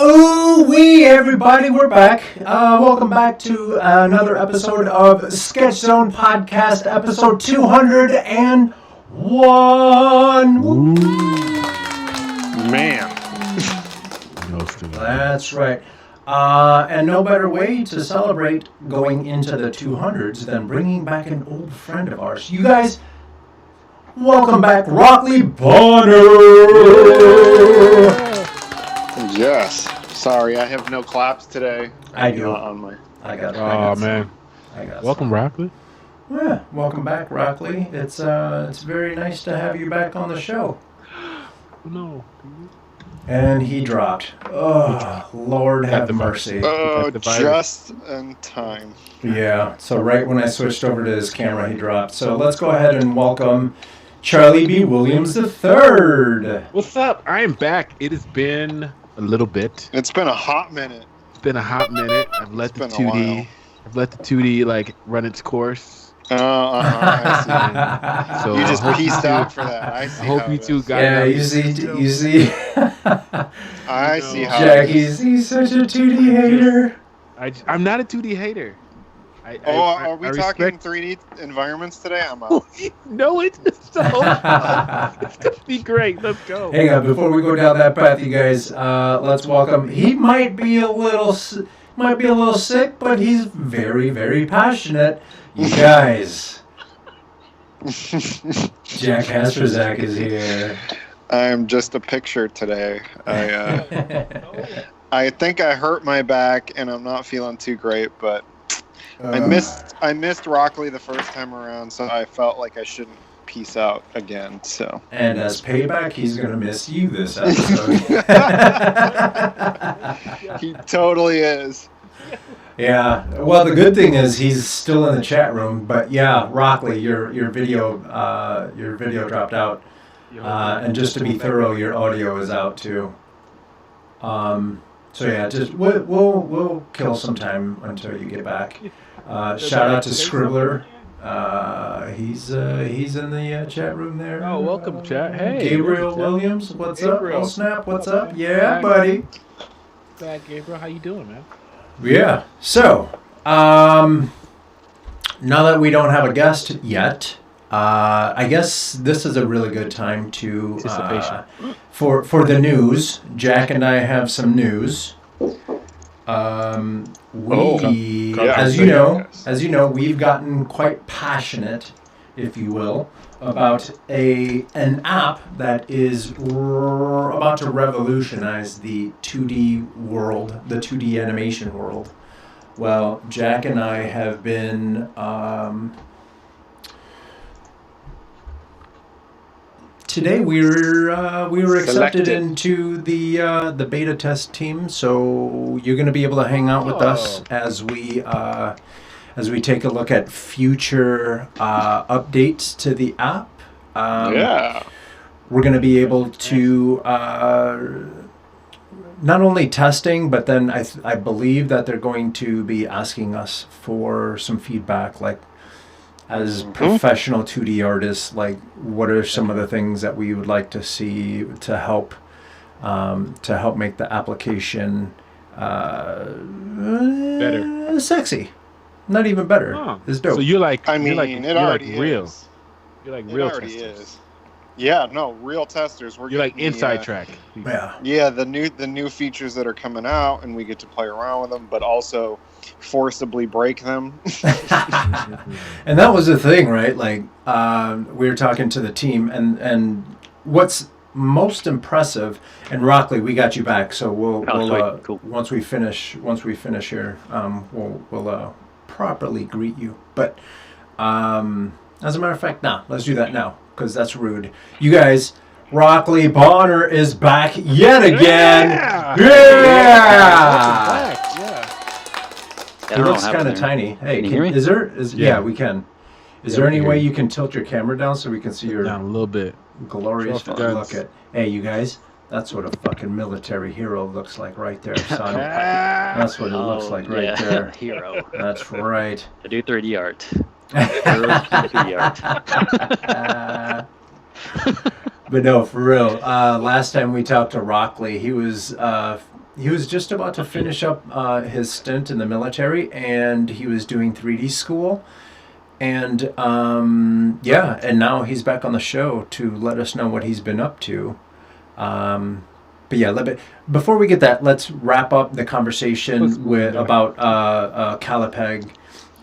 Ooh-wee, everybody, we're back. Welcome back to another episode of Sketch Zone Podcast, episode 201. Ooh. Man. That's right. And no better way to celebrate going into the 200s than bringing back an old friend of ours. You guys, welcome back, Rockley Bonner. Yes. Sorry, I have no claps today. I do. I got. Oh man. Welcome, Rockley. Yeah, welcome back, Rockley. It's very nice to have you back on the show. No. And he dropped. Oh, Lord have mercy. Oh, just in time. Yeah, so right when I switched over to his camera, he dropped. So let's go ahead and welcome Charlie B. Williams III. What's up? I am back. It has been a little bit. It's been a hot minute. It's been a hot minute. I've let the 2D. I've let the 2D like run its course. I see. So you just pieced out for that. I see. I hope you two got. Yeah, you see. I see how. Jack, he's such a 2D hater. I'm not a 2D hater. Are we talking 3D environments today? I'm out. No, it's so. It's gonna be great. Let's go. Hang on, before we go down that path, you guys, let's welcome. He might be a little sick, but he's very, very passionate. You guys, Jack Hastrazak is here. I'm just a picture today. I think I hurt my back, and I'm not feeling too great, but. I missed Rockley the first time around, so I felt like I shouldn't peace out again. So. And as payback, he's gonna miss you this episode. He totally is. Yeah. Well, the good thing is he's still in the chat room. But yeah, Rockley, your video dropped out, and just to be thorough, your audio is out too. So yeah, just we'll kill some time until you get back. Shout out to Scribbler. He's in the chat room there. Oh, welcome, chat. Hey, Gabriel Williams, what's Gabriel. up? Oh, Snap, what's up? Yeah, buddy. Back, Gabriel. How you doing, man? Yeah. So, now that we don't have a guest yet, I guess this is a really good time to for the news. Jack and I have some news. As you know, we've gotten quite passionate, if you will, about an app that is about to revolutionize the 2D world, the 2D animation world. Well, Jack and I have been today we were accepted into the beta test team, so you're going to be able to hang out with us as we take a look at future updates to the app. We're going to be able to not only testing, but then I believe that they're going to be asking us for some feedback, like as professional 2D artists, like what are some of the things that we would like to see to help make the application better, sexy, not even better. It's dope. So you're like, it already like real. is. You're like it real already testers. is. Yeah, no, real testers. You're like inside track. Yeah, the new features that are coming out, and we get to play around with them, but also forcibly break them. And that was the thing, right? Like we were talking to the team, and what's most impressive. And Rockley, we got you back, so we'll cool. once we finish here, we'll properly greet you. But as a matter of fact, let's do that now, because that's rude. You guys, Rockley Bonner is back yet again. Yeah! It looks kind of tiny. Hey, can you hear me? Yeah, we can. Is there any way you can tilt your camera down so we can see your down a little bit glorious look at? Hey, you guys, that's what a fucking military hero looks like right there, son. That's what it looks like right there. Hero. That's right. To do 3D art. Heroes do 3D art. But no, for real. Last time we talked to Rockley, he was he was just about to finish up his stint in the military, and he was doing 3D school. And and now he's back on the show to let us know what he's been up to. But yeah, before we get that, let's wrap up the conversation about Calipeg,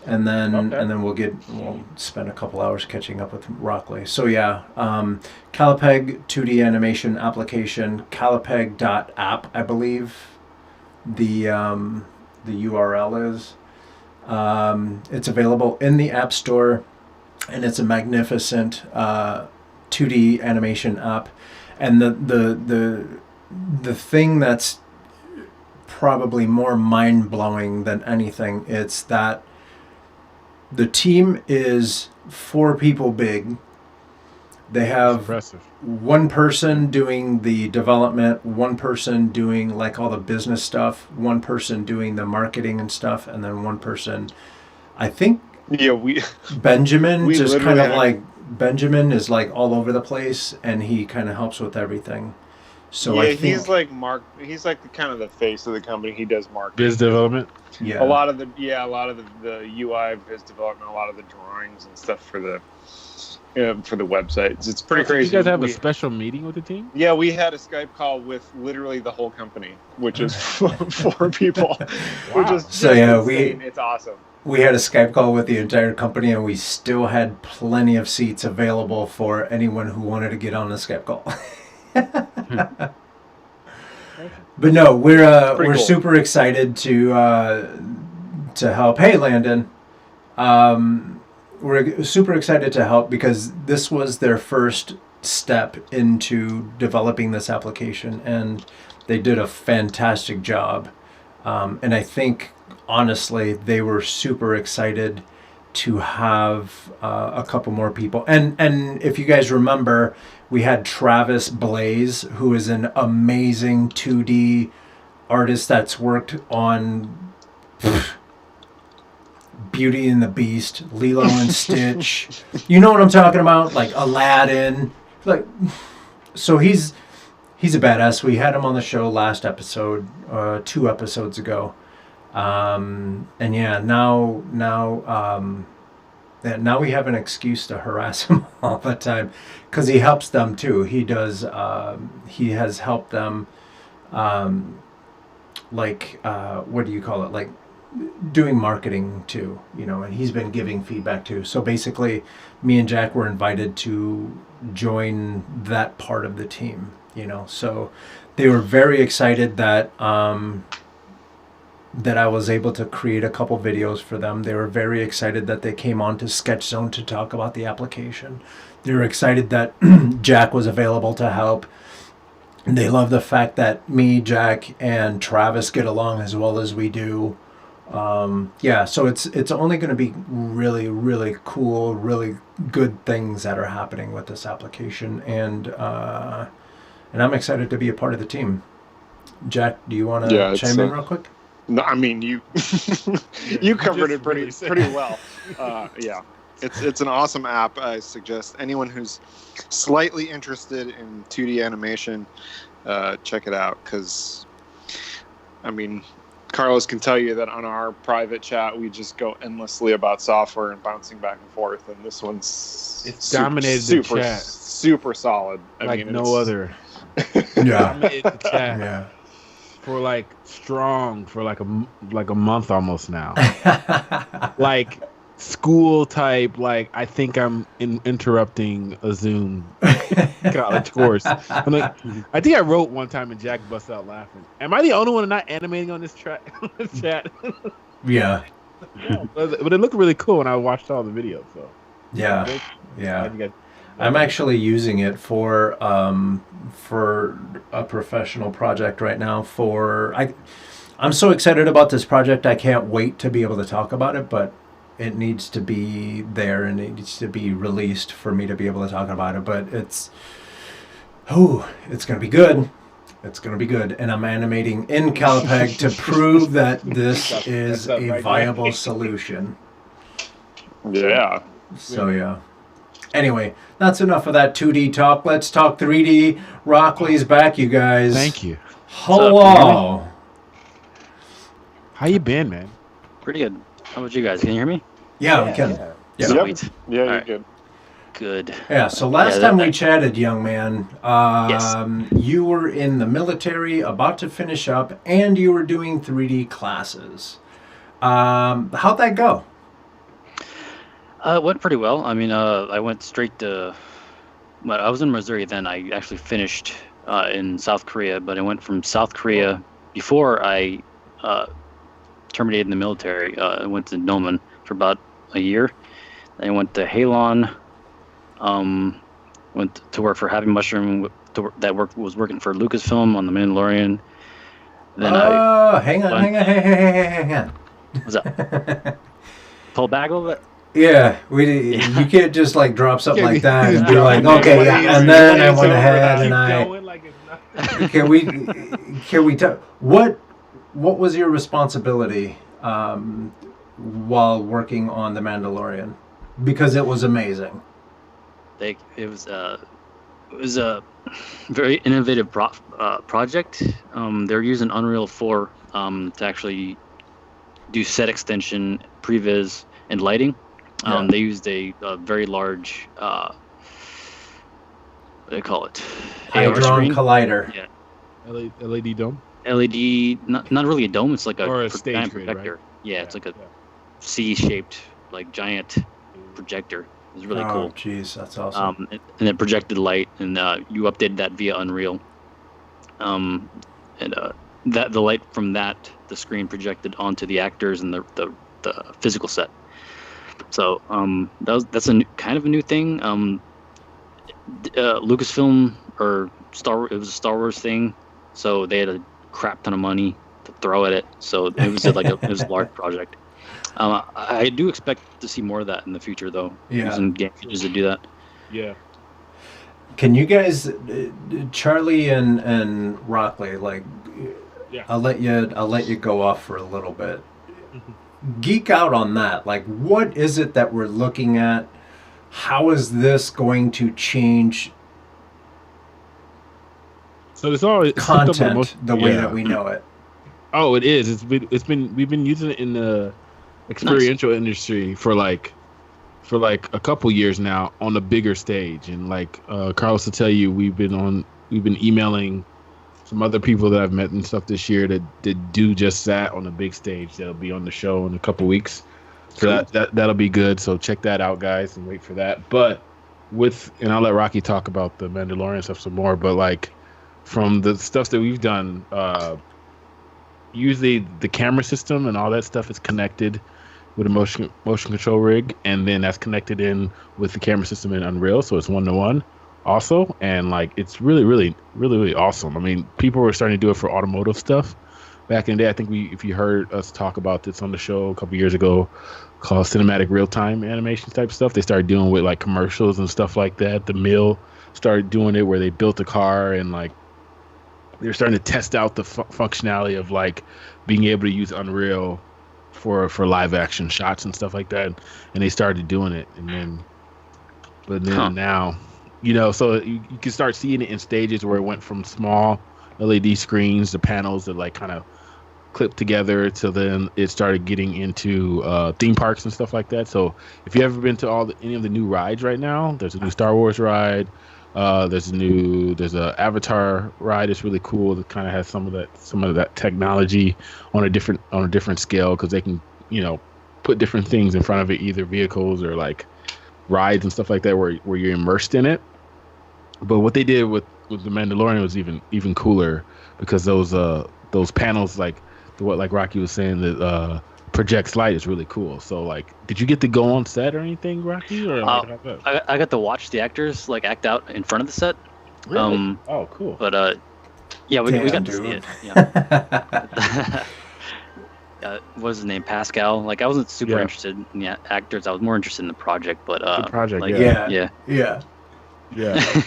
and then we'll spend a couple hours catching up with Rockley. So yeah, Calipeg 2D animation application, calipeg.app, I believe the URL is. It's available in the App Store, and it's a magnificent 2D animation app. And the thing that's probably more mind-blowing than anything, it's that the team is 4 people big. They have one person doing the development, one person doing like all the business stuff, one person doing the marketing and stuff, and then one person, I think, Benjamin Benjamin is like all over the place, and he kind of helps with everything. So I think he's like he's like kind of the face of the company. He does marketing, biz development. Yeah, a lot of the UI biz development, a lot of the drawings and stuff for the websites. It's pretty crazy. You guys have a special meeting with the team? Yeah, we had a Skype call with literally the whole company, which is 4 people. Wow. Which is so yeah, insane. It's awesome. We had a Skype call with the entire company, and we still had plenty of seats available for anyone who wanted to get on the Skype call. But no, we're cool. super excited to help. Hey, Landon. We're super excited to help because this was their first step into developing this application, and they did a fantastic job. And I think, honestly, they were super excited to have a couple more people. And if you guys remember, we had Travis Blaze, who is an amazing 2D artist that's worked on Beauty and the Beast, Lilo and Stitch. You know what I'm talking about? Like Aladdin. Like, so he's a badass. We had him on the show last episode, 2 episodes ago. And yeah, now we have an excuse to harass him all the time, because he helps them too. He does. He has helped them. What do you call it? Like doing marketing too, and he's been giving feedback too. So basically, me and Jack were invited to join that part of the team. So they were very excited that that I was able to create a couple videos for them. They were very excited that they came on to Sketch Zone to talk about the application. They were excited that Jack was available to help. They love the fact that me, Jack, and Travis get along as well as we do. So it's only going to be really, really cool, really good things that are happening with this application, and I'm excited to be a part of the team. Jack, do you want to chime in real quick? No, I mean you covered it pretty well. Yeah, it's an awesome app. I suggest anyone who's slightly interested in 2D animation, check it out, because I mean, Carlos can tell you that on our private chat we just go endlessly about software and bouncing back and forth, and this one's dominated the chat. Super solid. I mean, no other. Yeah. Dominated the chat. Yeah. For like a month almost now. Like school type, like I think I'm interrupting a Zoom college course. I'm like, I think I wrote one time and Jack bust out laughing. Am I the only one not animating on this chat? Yeah. But it looked really cool when I watched all the videos. So yeah. I'm actually using it for a professional project right now. I'm so excited about this project. I can't wait to be able to talk about it, but it needs to be there and it needs to be released for me to be able to talk about it. But it's going to be good. It's going to be good. And I'm animating in Calipeg to prove that this is a viable solution. Yeah. So yeah. Anyway, that's enough of that 2D talk. Let's talk 3D. Rockley's back, you guys. Thank you. Hello. How you been, man? Pretty good. How about you guys? Can you hear me? Yeah, we can. Yeah. Yep. Sweet. Yeah, you're Alright. good. Good. Yeah, so last Yeah, time we that- chatted, young man, Yes. you were in the military, about to finish up, and you were doing 3D classes. How'd that go? It went pretty well. I mean, I went straight to. Well, I was in Missouri then. I actually finished in South Korea, but I went from South Korea before I terminated in the military. I went to Noman for about a year. Then I went to Halon. Went to work for HowMuch was working for Lucasfilm on The Mandalorian. Then Hang on. what's up? Pull back a little bit. Yeah, you can't just like drop something like that and be like, Yeah. okay, yeah, and then I went ahead Keep and I. going like it's not- Can we tell what was your responsibility while working on The Mandalorian? Because it was amazing. It was a very innovative project. They're using Unreal 4 to actually do set extension, previs, and lighting. Yeah. They used a very large what do they call it? AR Hadron screen. Collider. Yeah. LED dome. LED, not really a dome. It's like Or a a stage giant grid, projector. right? Yeah, it's like a C-shaped, like giant projector. It's really cool. Oh, jeez, that's awesome. And it projected light, and you updated that via Unreal. That the light from the screen projected onto the actors and the physical set. So that's kind of a new thing. Lucasfilm or Star Wars, it was a Star Wars thing, so they had a crap ton of money to throw at it. So it was it was a large project. I do expect to see more of that in the future, though. Yeah. Using game features to do that. Yeah. Can you guys, Charlie and Rockley, like, Yeah. I'll let you go off for a little bit. Geek out on that. Like, what is it that we're looking at? How is this going to change So it's all content the way that we know it? Oh, it is. We've been using it in the experiential industry for like a couple years now on a bigger stage, and like Carlos will tell you, we've been emailing some other people that I've met and stuff this year that do just that on a big stage. That'll be on the show in a couple weeks, so Cool. that'll be good. So check that out, guys, and wait for that. But and I'll let Rocky talk about the Mandalorian stuff some more. But like from the stuff that we've done, usually the camera system and all that stuff is connected with a motion control rig, and then that's connected in with the camera system in Unreal, so it's 1-to-1 also, and like it's really awesome. I mean, people were starting to do it for automotive stuff back in the day. I think if you heard us talk about this on the show a couple years ago, called cinematic real-time animation type stuff, they started doing with like commercials and stuff like that. The Mill started doing it where they built a car, and like they're starting to test out the functionality of like being able to use Unreal for live action shots and stuff like that, and they started doing it, now, so you can start seeing it in stages where it went from small LED screens to panels that like kind of clipped together to then it started getting into theme parks and stuff like that. So if you've ever been to any of the new rides right now, there's a new Star Wars ride. There's a Avatar ride. It's really cool. That kind of has some of that technology on a different scale, because they can put different things in front of it, either vehicles or like rides and stuff like that, where you're immersed in it. But what they did with the Mandalorian was even cooler, because those panels, like like Rocky was saying, that projects light is really cool. So like, did you get to go on set or anything, Rocky? Or I got to watch the actors like act out in front of the set. Really? Oh, cool. But yeah, we got to see it. Yeah. What was his name? Pascal. Like, I wasn't super interested in the actors. I was more interested in the project. But the project, like, yeah. Yeah.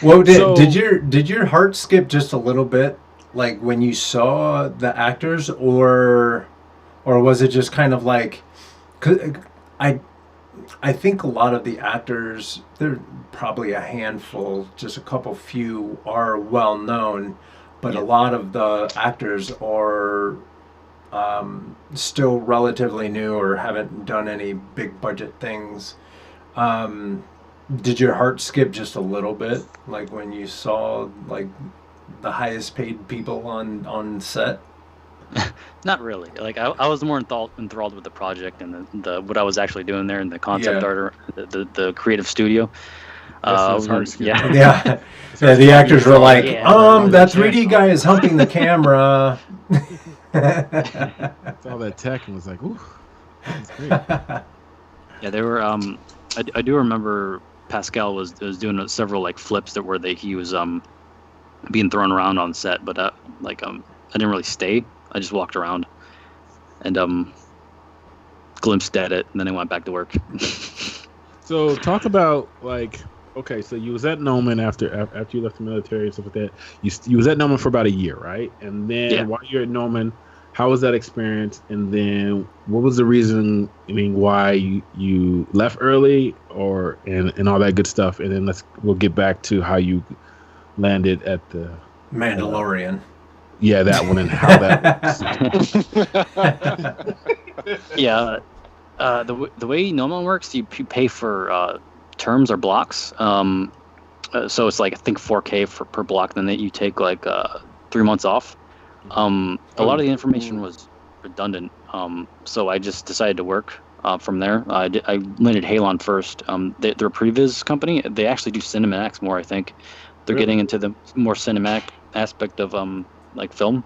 Well, did your heart skip just a little bit, like when you saw the actors, or was it just kind of like, 'cause I think a lot of the actors, they're probably a handful, just a couple few are well known, but a lot of the actors are still relatively new or haven't done any big budget things. Did your heart skip just a little bit, like when you saw like the highest paid people on set? Not really. Like I was more enthralled with the project and the what I was actually doing there and the concept Yeah. art, or the creative studio. Yeah. Yeah. Yeah, the actors were like, Yeah. that 3D guy is humping the camera. Saw that tech and was like, ooh, that's great. Yeah, they were. I do remember Pascal was doing several like flips he was being thrown around on set, but I didn't really stay. I just walked around and glimpsed at it, and then I went back to work. So talk about like, okay, so you was at Noman after you left the military and stuff like that. You was at Noman for about a year, right? And then while you're at Noman, how was that experience? And then what was the reason? I mean, why you left early, and all that good stuff. And then we'll get back to how you landed at the Mandalorian. Yeah, that one and how that works. Yeah, the way Noman works, you pay for terms or blocks. So it's like I think 4K per block. Then that you take like 3 months off. A lot of the information was redundant. So I just decided to work from there. I landed Halon first. They're a previs company. They actually do cinematics more. I think they're getting into the more cinematic aspect of like film.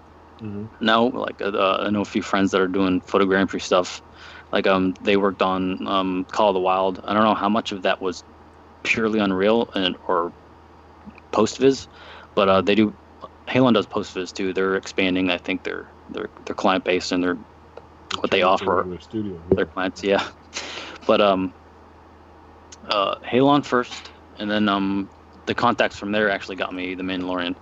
Now. Like I know a few friends that are doing photogrammetry stuff. Like they worked on Call of the Wild. I don't know how much of that was purely Unreal or post-viz, but they do. Halon does post-viz too. They're expanding. I think their client base and what they offer their studio, their clients. Yeah, but Halon first, and then the contacts from there actually got me the Mandalorian.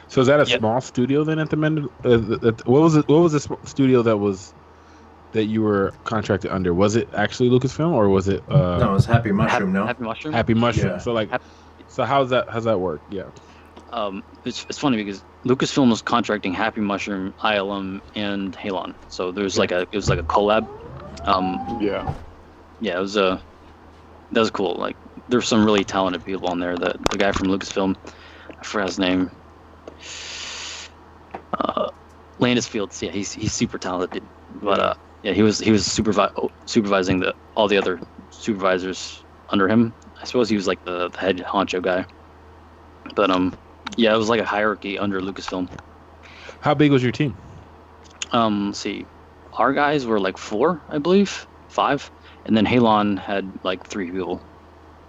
So is that a small studio then at the Mandalorian? What was the studio that you were contracted under? Was it actually Lucasfilm or was it? No, it was Happy Mushroom. Happy Mushroom. Happy Mushroom. Yeah. So like, so how's that work? Yeah. It's funny because Lucasfilm was contracting Happy Mushroom, ILM, and Halon. So it was like a collab. Yeah, that was cool. Like there's some really talented people on there. The guy from Lucasfilm, I forgot his name. Landis Fields. Yeah, he's super talented. But he was supervising all the other supervisors under him. I suppose he was like the head honcho guy. But it was like a hierarchy under Lucasfilm. How big was your team? Let's see, our guys were like 4, I believe, 5, and then Halon had like 3 people.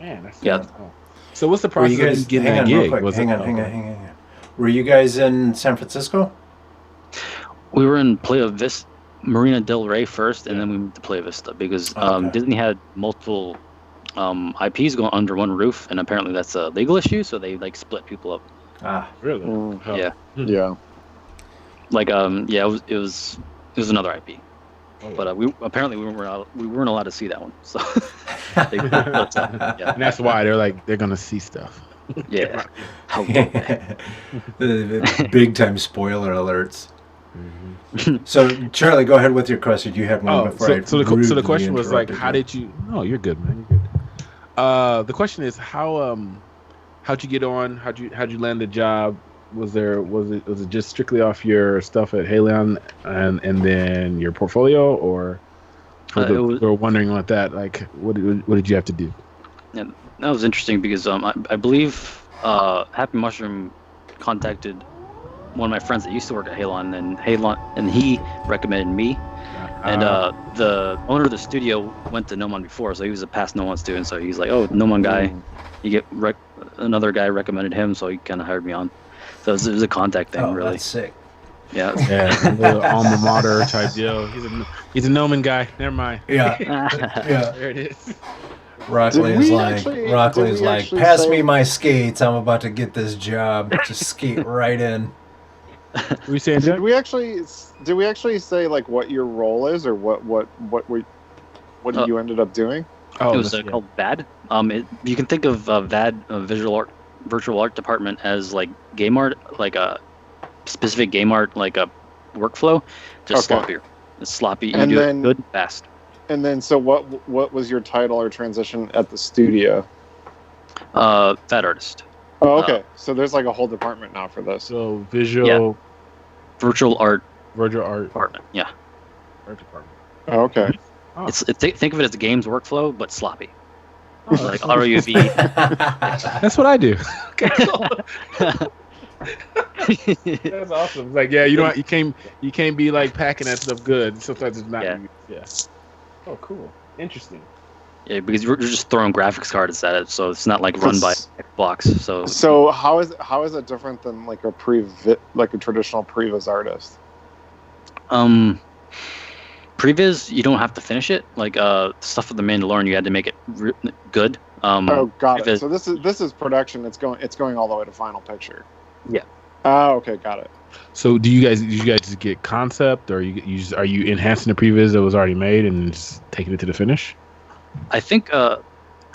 Man, that's cool. So what's the process of you getting that gig? Hang on. Were you guys in San Francisco? We were in Playa Vista, Marina del Rey first, and then we moved to Playa Vista because Disney had multiple IPs going under one roof, and apparently that's a legal issue, so they like split people up. Ah, really? Yeah. Yeah. Like it was another IP, but we weren't allowed to see that one, so they split us up. Yeah. And that's why they're gonna see stuff. Yeah. How the big time spoiler alerts. So Charlie, go ahead with your question. You had one before. So the question was like, how did you? No, you're good, man. You're good. The question is how'd you get on? How'd you land the job? Was it just strictly off your stuff at Halon and then your portfolio, or we're wondering about that? Like, what did you have to do? Yeah, that was interesting because I believe Happy Mushroom contacted one of my friends that used to work at Halon, and he recommended me. And the owner of the studio went to Nomon before, so he was a past Nomon student. So he's like, "Oh, Nomon guy," another guy recommended him, so he kind of hired me on. So it was a contact thing, really. That's sick. Yeah. Yeah, a little alma mater type deal. He's a Nomon guy. Never mind. Yeah. Yeah. There it is. Rockley is like, pass me my skates. I'm about to get this job. Just skate right in. What were you saying, Jack? Did we actually say like what your role is, or what you ended up doing? It was called VAD. You can think of VAD, virtual art department, as like game art, like specific game art like a workflow, just Okay. sloppier. It's sloppy. You And do then- it good, fast. And then, so what was your title or transition at the studio? Fat artist. Oh, okay. So there's like a whole department now for this. So visual, Virtual art virtual art department. Yeah. art department. Oh, okay. Oh. Think of it as a games workflow, but sloppy. Oh, Like that's- RUV. That's what I do. That's awesome. Like, yeah, you can't be like packing that stuff good. Sometimes it's not. Yeah. Oh, cool. Interesting. Yeah, because you're just throwing graphics cards at it, so it's not like run by blocks. So how is it different than like a traditional previs artist? Previs, you don't have to finish it. Like stuff with the Mandalorian, you had to make it good. Oh, got it. Previs- So this is production. It's going all the way to final picture. Yeah. Oh, okay, got it. So did you guys just get concept, or are you enhancing the previs that was already made and just taking it to the finish? I think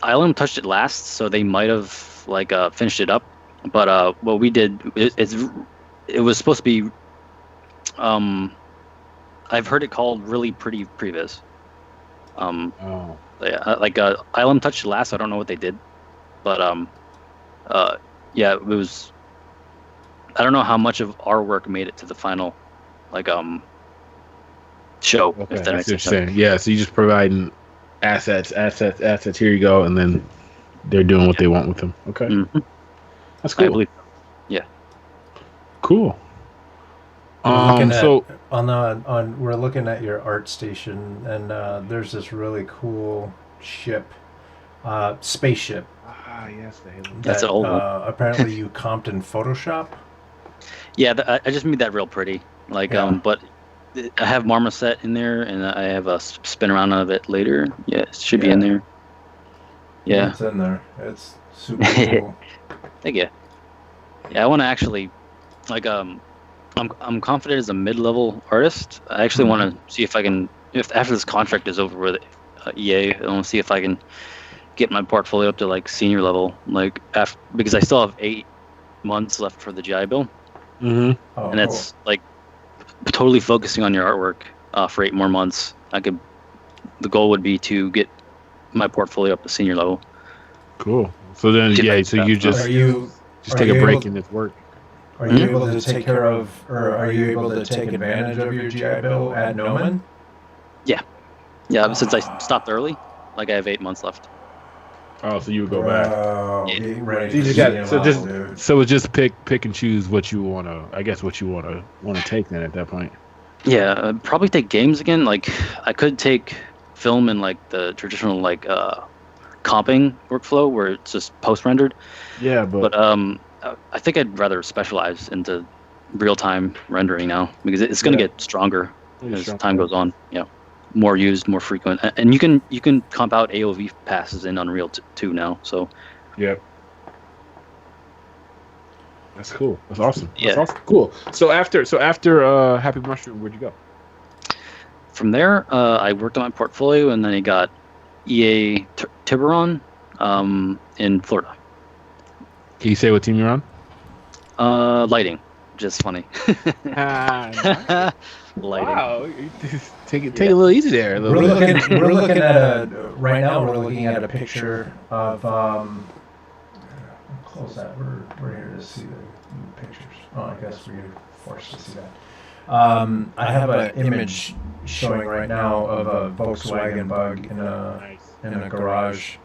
Island touched it last, so they might have finished it up. But what we did, it was supposed to be. I've heard it called really pretty previs. Oh. Yeah, Island touched it last. I don't know what they did, but yeah, it was. I don't know how much of our work made it to the final, show. Okay, If that that's makes what you're sense. saying. Yeah, so you're just providing assets. Here you go, and then they're doing what they want with them. Okay, Mhm. that's I cool. believe. Cool. We're looking So we're looking at your art station, and there's this really cool spaceship. yes, the Halo. That's that, an old one. Apparently, you comped in Photoshop. Yeah, I just made that real pretty. Yeah. But I have Marmoset in there, and I have a spin around of it later. Yeah, it should be in there. Yeah, It's in there. It's super cool. thank you. Yeah, I want to actually, I'm confident as a mid-level artist. I actually want to see if I can, if after this contract is over with EA, I want to see if I can get my portfolio up to senior level, because I still have 8 months left for the GI Bill. Mm-hmm. Oh, And it's totally focusing on your artwork for 8 more months. The goal would be to get my portfolio up to senior level. Cool. So then, Get back so to you that. just are you take you a break able- in this work. are you able to take care of, or are you able to take advantage of your GI Bill at Noman? Yeah, since I stopped early, I have 8 months left. Oh, so you would go back. Yeah. Get ready You for just got- senior so level, just- dude. So it's just pick and choose what you want to. I guess what you want to take then at that point. Yeah, probably take games again. I could take film in the traditional comping workflow where it's just post-rendered. Yeah, But I think I'd rather specialize into real-time rendering now because it's going to get stronger as time goes on. Yeah, more used, more frequent, and you can comp out AOV passes in Unreal too now. So Yep. That's cool. That's awesome. That's Yeah. awesome. Cool. So after Happy Mushroom, where'd you go? from there, I worked on my portfolio, and then I got EA Tiburon in Florida. Can you say what team you're on? Lighting, just funny. Lighting. Wow. Take it a little easy there. A little We're bit. looking at right now. We're looking at a picture of. Close that. We're here to see the pictures. Oh, I guess we're forced to see that. I have an image showing right now of a Volkswagen Bug in a garage.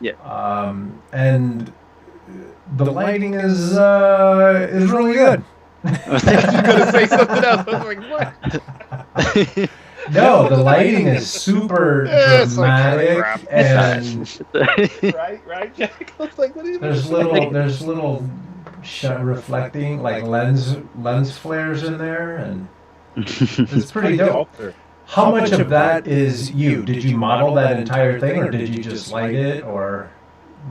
Yeah. And the lighting is really good. You're gonna say something else. I was like, what? No, the lighting is super It's like dramatic, crap. and Right, Jack. I was like, what do you there's little reflecting lens flares in there, and it's pretty dope. How much of that is you? Did you model that entire thing, or did you just light it, or?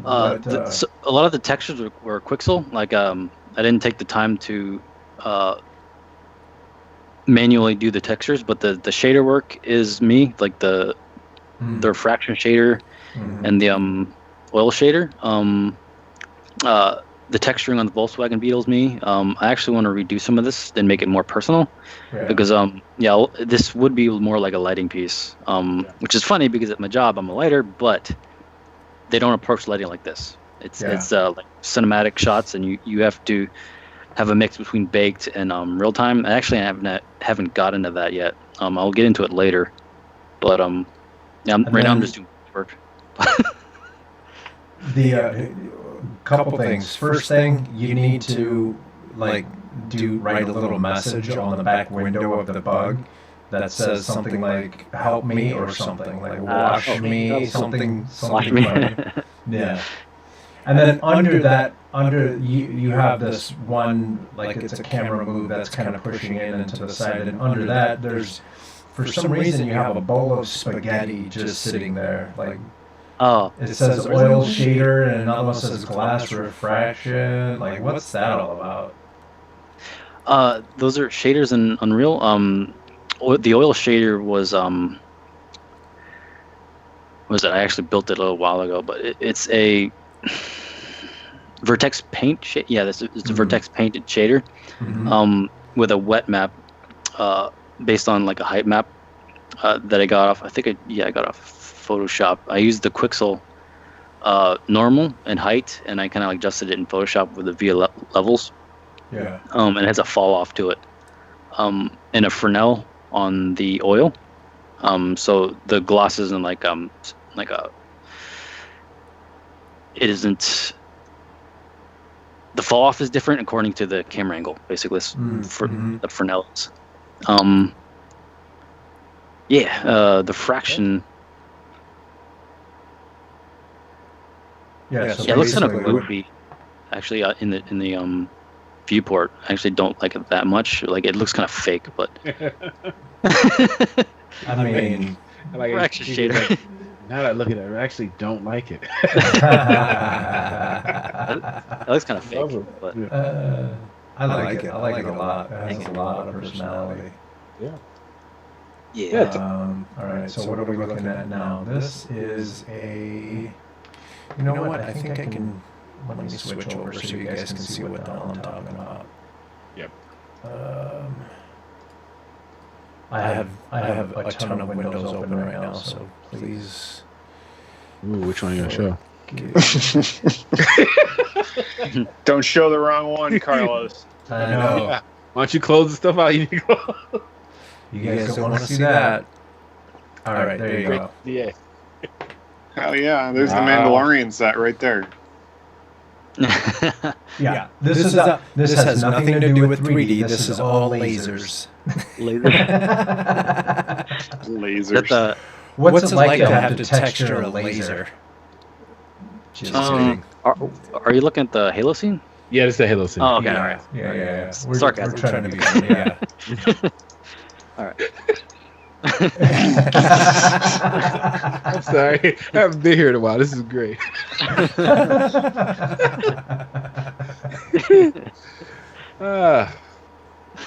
So a lot of the textures were Quixel. I didn't take the time to manually do the textures, but the shader work is me, the refraction shader Mhm. and the oil shader. the texturing on the Volkswagen Beetle's me. I actually want to redo some of this and make it more personal, because this would be more like a lighting piece. Which is funny because at my job I'm a lighter, but they don't approach lighting like this. It's like cinematic shots, and you have to have a mix between baked and real time. Actually, I haven't got into that yet. I'll get into it later, but now I'm just doing work. The couple things. First thing, you need to write a little message on the back window of the bug that says something like "help me" or something like "wash me," something funny. Yeah. And then under you have this one, like it's a camera move that's kind of pushing in and to the side, and under that there's, for some reason, you have a bowl of spaghetti just sitting there. Like, it says oil shader and another one says glass refraction. Like, what's that all about? Those are shaders in Unreal. The oil shader was I actually built it a little while ago, but it's a Vertex paint shade. Yeah, it's a Vertex painted shader, with a wet map, based on like a height map that I got off. I got off Photoshop. I used the Quixel normal and height, and I kind of like adjusted it in Photoshop with the via levels. Yeah. And it has a fall off to it, and a Fresnel on the oil. So the gloss isn't like a. It isn't. The fall off is different according to the camera angle, basically, for the Fresnels. The fraction. Yeah, so it looks kind of goofy, actually, in the viewport. I actually don't like it that much. Like, it looks kind of fake, but. I mean, fraction shader. Now that I look at it, I actually don't like it. That looks kind of fake, but I like it. I like it a lot. It has a lot of personality. Yeah. All right. So what are we looking at now? This is a. You know what? I think I can. Let me switch over so you guys can see what the hell I'm talking about. Yep. I have a ton of windows open right now, so please. Ooh, which one are you gonna show? Don't show the wrong one, Carlos. I know. Why don't you close the stuff out? You need to go. You guys don't want to see that. All right, there you go. Yeah. Hell yeah, there's the Mandalorian set right there. Yeah, this has nothing to do with 3D. This is all lasers. Lasers. What's it like to have to texture a laser? Just kidding. Are you looking at the Halo scene? Yeah, it's the Halo scene. Oh, okay, Yeah. all right. Yeah. Sarcasm. We're trying to be funny, yeah. All right. I'm sorry. I haven't been here in a while. This is great.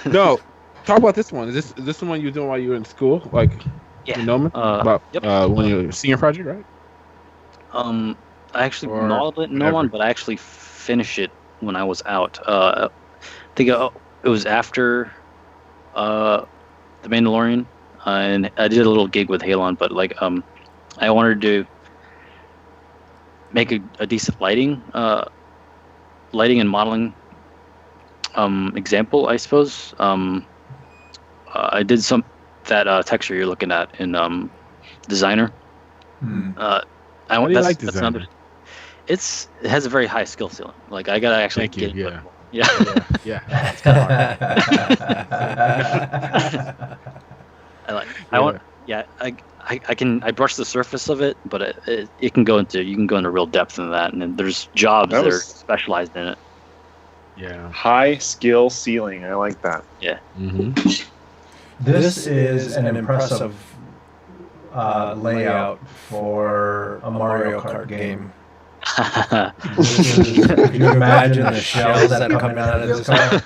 No, talk about this one. Is this the one you were doing while you were in school? Like, Yeah. in Noma? When you were senior project, right? I actually modeled it in no one, but I actually finished it when I was out. I think it was after The Mandalorian, and I did a little gig with Halon, but like I wanted to make a decent lighting and modeling example, I suppose. I did that texture you're looking at in Designer. How do you like Designer? It has a very high skill ceiling. Like, I gotta actually Thank you. Yeah. Yeah. It's kind of hard. I brush the surface of it, but you can go into real depth in that, and then there's jobs that are specialized in it. Yeah. High skill ceiling. I like that. Yeah. Mm-hmm. This is an impressive layout for a Mario Kart game. Can you imagine the shells that are coming out of this car?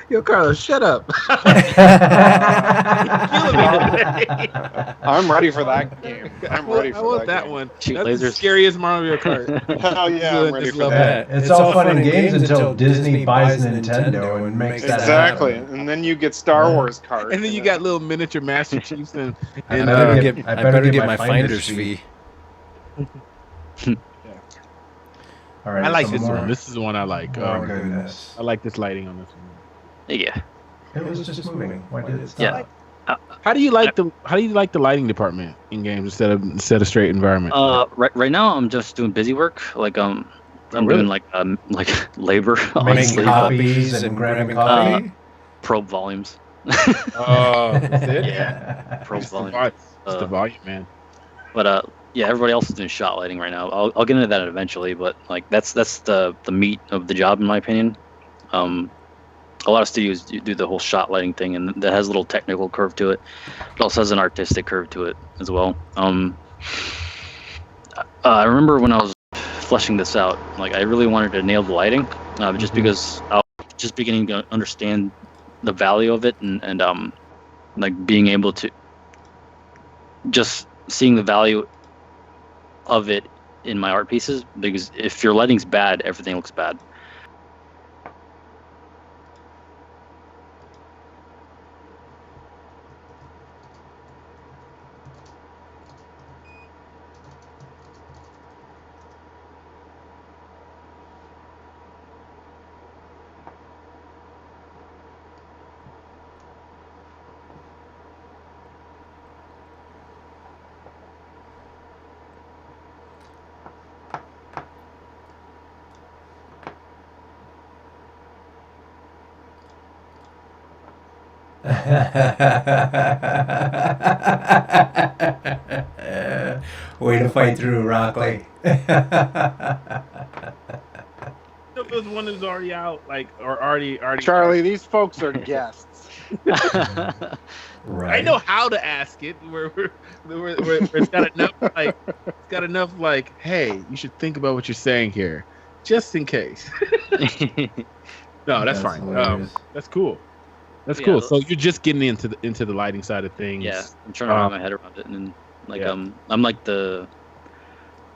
Yo, Carlos, shut up. I'm ready for that game. I want that one. Shoot That's lasers. the scariest Mario Kart. Hell yeah, I'm ready for love that. It's all fun and games until Disney buys Nintendo and makes that Exactly, happen. and then you get Star Wars cards. And then you got little miniature Master Chiefs and I better get my finder's fee. All right, I like some this more- one. This is the one I like. Oh goodness! I like this lighting on this one. Yeah. It was just moving. Why did it stop? Yeah. How do you like the lighting department in games instead of straight environment? Right now I'm just doing busy work. Like I'm really? doing like labor, Making honestly. copies and grabbing coffee. Probe volumes. Oh, that's it? Yeah. Probe It's volume. the volume, man. But yeah, everybody else is doing shot lighting right now. I'll get into that eventually, but like that's the meat of the job in my opinion. A lot of studios do the whole shot lighting thing, and that has a little technical curve to it. It also has an artistic curve to it as well. I remember when I was fleshing this out, like I really wanted to nail the lighting, just because I was just beginning to understand the value of it, and like being able to just seeing the value of it in my art pieces, because if your lighting's bad, everything looks bad. Way to fight through, Rockley. This one is already out, like, or already. Charlie, these folks are guests. Right. I know how to ask it. It's got enough, like, hey, you should think about what you're saying here, just in case. No, that's fine. hilarious. That's cool. That's Yeah, cool. So you're just getting into the lighting side of things. Yeah, I'm trying to wrap my head around it, and then like I'm like the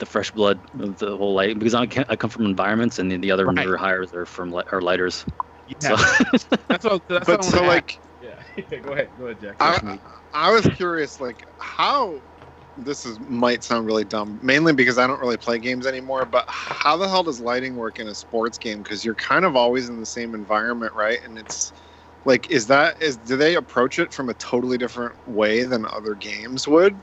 fresh blood of the whole lighting, because I come from environments, and the other newer hires are from are lighters. Yeah. So That's what But so like, yeah. Go ahead, Jack. I was curious, like, how might sound really dumb, mainly because I don't really play games anymore, but how the hell does lighting work in a sports game? Because you're kind of always in the same environment, right? And it's like, do they approach it from a totally different way than other games would?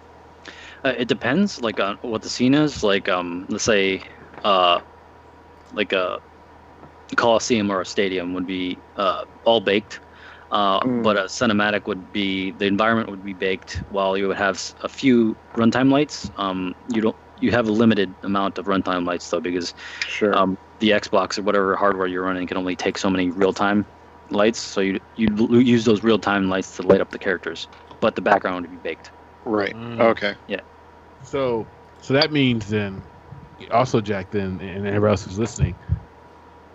it depends, like on what the scene is. Like let's say like a Coliseum or a stadium would be all baked. But a cinematic would be, the environment would be baked, while you would have a few runtime lights. You have a limited amount of runtime lights though, because the Xbox or whatever hardware you're running can only take so many real-time lights. So you use those real-time lights to light up the characters, but the background would be baked. Right. Okay. Yeah. So that means then, also Jack, then, and everybody else who's listening,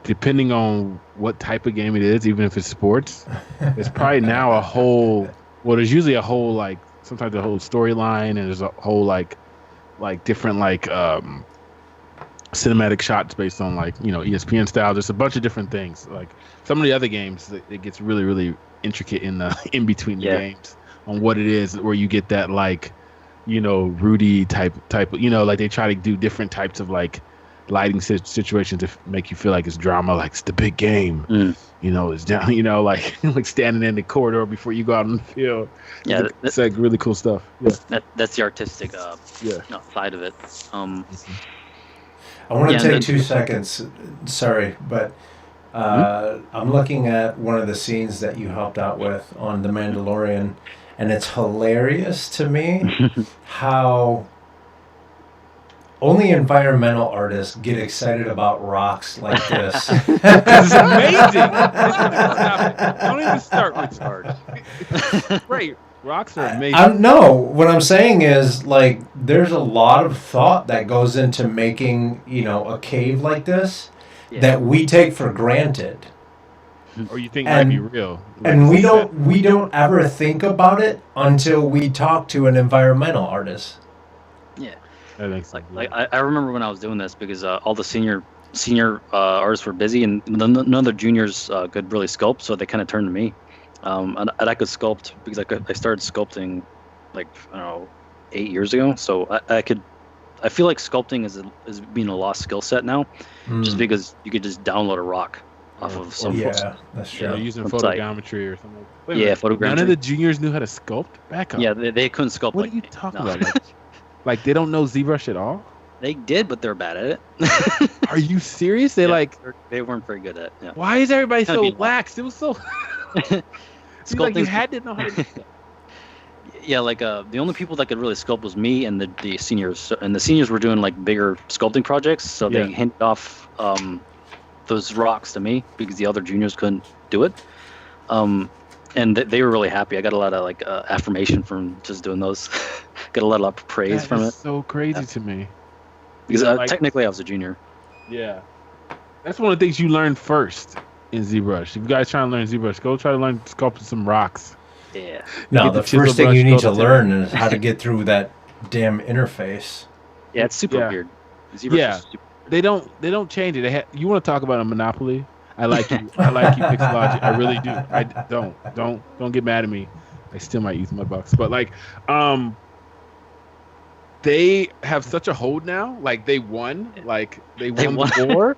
depending on what type of game it is, even if it's sports, there's probably now there's usually a whole, like, sometimes a whole storyline, and there's a whole like different cinematic shots based on, like, ESPN style. There's a bunch of different things. Like some of the other games, it gets really, really intricate in between the games on what it is, where you get that, like, Rudy type, like they try to do different types of, like, lighting situations to make you feel like it's drama, like it's the big game. It's down, like standing in the corridor before you go out on the field. Yeah, it's like really cool stuff. Yeah, that's the artistic side of it. I want to take 2 seconds. Sorry, but I'm looking at one of the scenes that you helped out with on The Mandalorian, and it's hilarious to me how only environmental artists get excited about rocks like this. It's amazing. Stop it. Don't even start with hard. It's great. Rocks are amazing. No, what I'm saying is, like, there's a lot of thought that goes into making, a cave like this that we take for granted. Or you think might be real. And we don't ever think about it until we talk to an environmental artist. Yeah. Like I remember when I was doing this because all the senior artists were busy and none of the juniors could really sculpt, so they kind of turned to me. And I could sculpt because I started sculpting like, I don't know, 8 years ago. So I feel like sculpting is being a lost skill set now, just because you could just download a rock off of some. Yeah, that's true. Using photogrammetry or something. Photogrammetry. None of the juniors knew how to sculpt. Back up. Yeah, they couldn't sculpt. What are you talking about? Like they don't know ZBrush at all? They did, but they're bad at it. Are you serious? They weren't very good at it. Yeah. Why is everybody so lax? It was so. Sculpting, you had to know how to do that. Yeah, like the only people that could really sculpt was me and the seniors, and the seniors were doing like bigger sculpting projects, so they handed off those rocks to me because the other juniors couldn't do it. And they were really happy. I got a lot of like affirmation from just doing those. Got a lot of praise from it. So crazy to me. Because technically I was a junior. Yeah, that's one of the things you learn first in ZBrush. If you guys trying to learn ZBrush, go try to learn sculpting some rocks. Yeah. No, the first thing you need to learn is how to get through that damn interface. Yeah, it's super weird. ZBrush is super weird. They don't change it. You want to talk about a monopoly? I like you. I like you, Pixelogic. I really do. I don't get mad at me. I still might use my bucks, but like, they have such a hold now. Like they won. Like they won the war.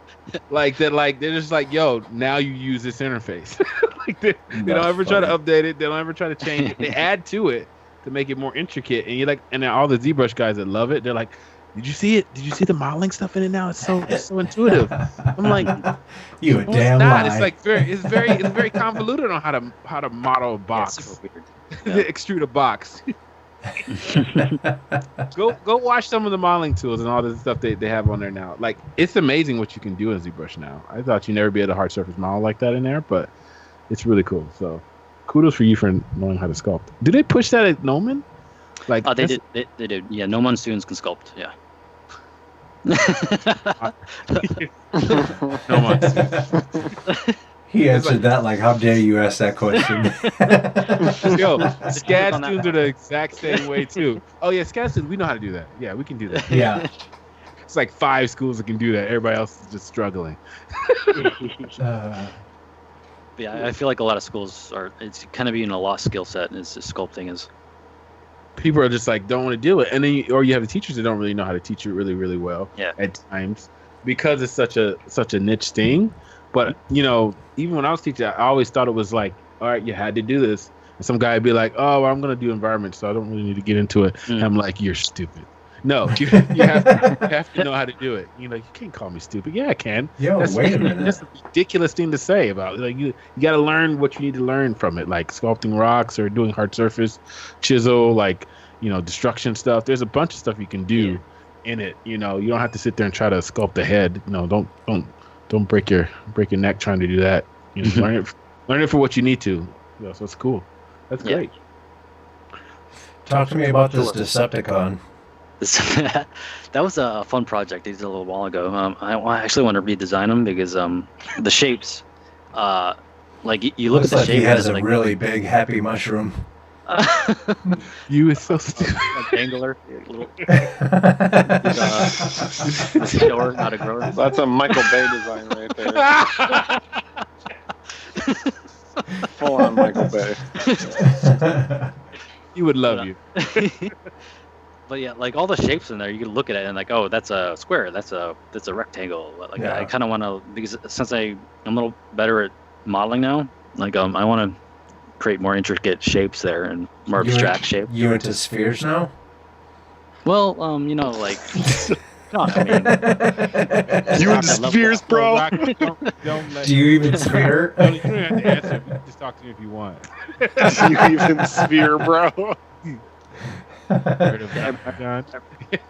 Like that. Like they're just like, yo, now you use this interface. Like they don't ever try to update it. They don't ever try to change it. They add to it to make it more intricate. And you're like, and then all the ZBrush guys that love it, they're like, did you see it? Did you see the modeling stuff in it now? It's so intuitive. I'm like, you a damn lie. It's like it's very convoluted on how to model a box. Yeah. Extrude a box. Go watch some of the modeling tools and all this stuff they have on there now. Like it's amazing what you can do in ZBrush now. I thought you'd never be able to hard surface model like that in there, but it's really cool. So kudos for you for knowing how to sculpt. Do they push that at Noman? Like they did. Yeah, Noman students can sculpt. Yeah. He answered that like, how dare you ask that question? Yo, SCAD students are the exact same way too. Oh yeah, SCAD students, we know how to do that. Yeah, we can do that. Yeah. It's like 5 schools that can do that. Everybody else is just struggling. Yeah, I feel like a lot of schools it's kind of being a lost skill set, and it's just sculpting is. People are just like don't want to do it, and then you have the teachers that don't really know how to teach it really, really well. Yeah. At times, because it's such a niche thing. But even when I was teaching, I always thought it was like, all right, you had to do this, and some guy would be like, oh, well, I'm gonna do environment, so I don't really need to get into it. And I'm like, you're stupid. No, you have to know how to do it. You can't call me stupid. Yeah, I can. Yo, wait a minute. That's a ridiculous thing to say about it. Like you got to learn what you need to learn from it, like sculpting rocks or doing hard surface chisel, like destruction stuff. There's a bunch of stuff you can do in it. You don't have to sit there and try to sculpt the head. Don't break your neck trying to do that. Learn it for what you need to. So it's cool. That's great. Talk to me about this Decepticon. That was a fun project I did a little while ago. I actually want to redesign them because the shapes, like you look Looks at the like shape. He has a like, really big happy mushroom. You is so stupid. Dangler, little. Shower, not a grower. That's a Michael Bay design right there. Full on Michael Bay. He would love you. But yeah, like all the shapes in there, you can look at it and like, oh, that's a square, that's a rectangle. Like I kind of want to, because since I'm a little better at modeling now, like I want to create more intricate shapes there and more abstract shapes. You into spheres now? Well, like, no, I mean, you into spheres, bro? Do you even sphere? You don't have to answer. You can just talk to me if you want. You even sphere, bro? Heard of Yeah, that, John?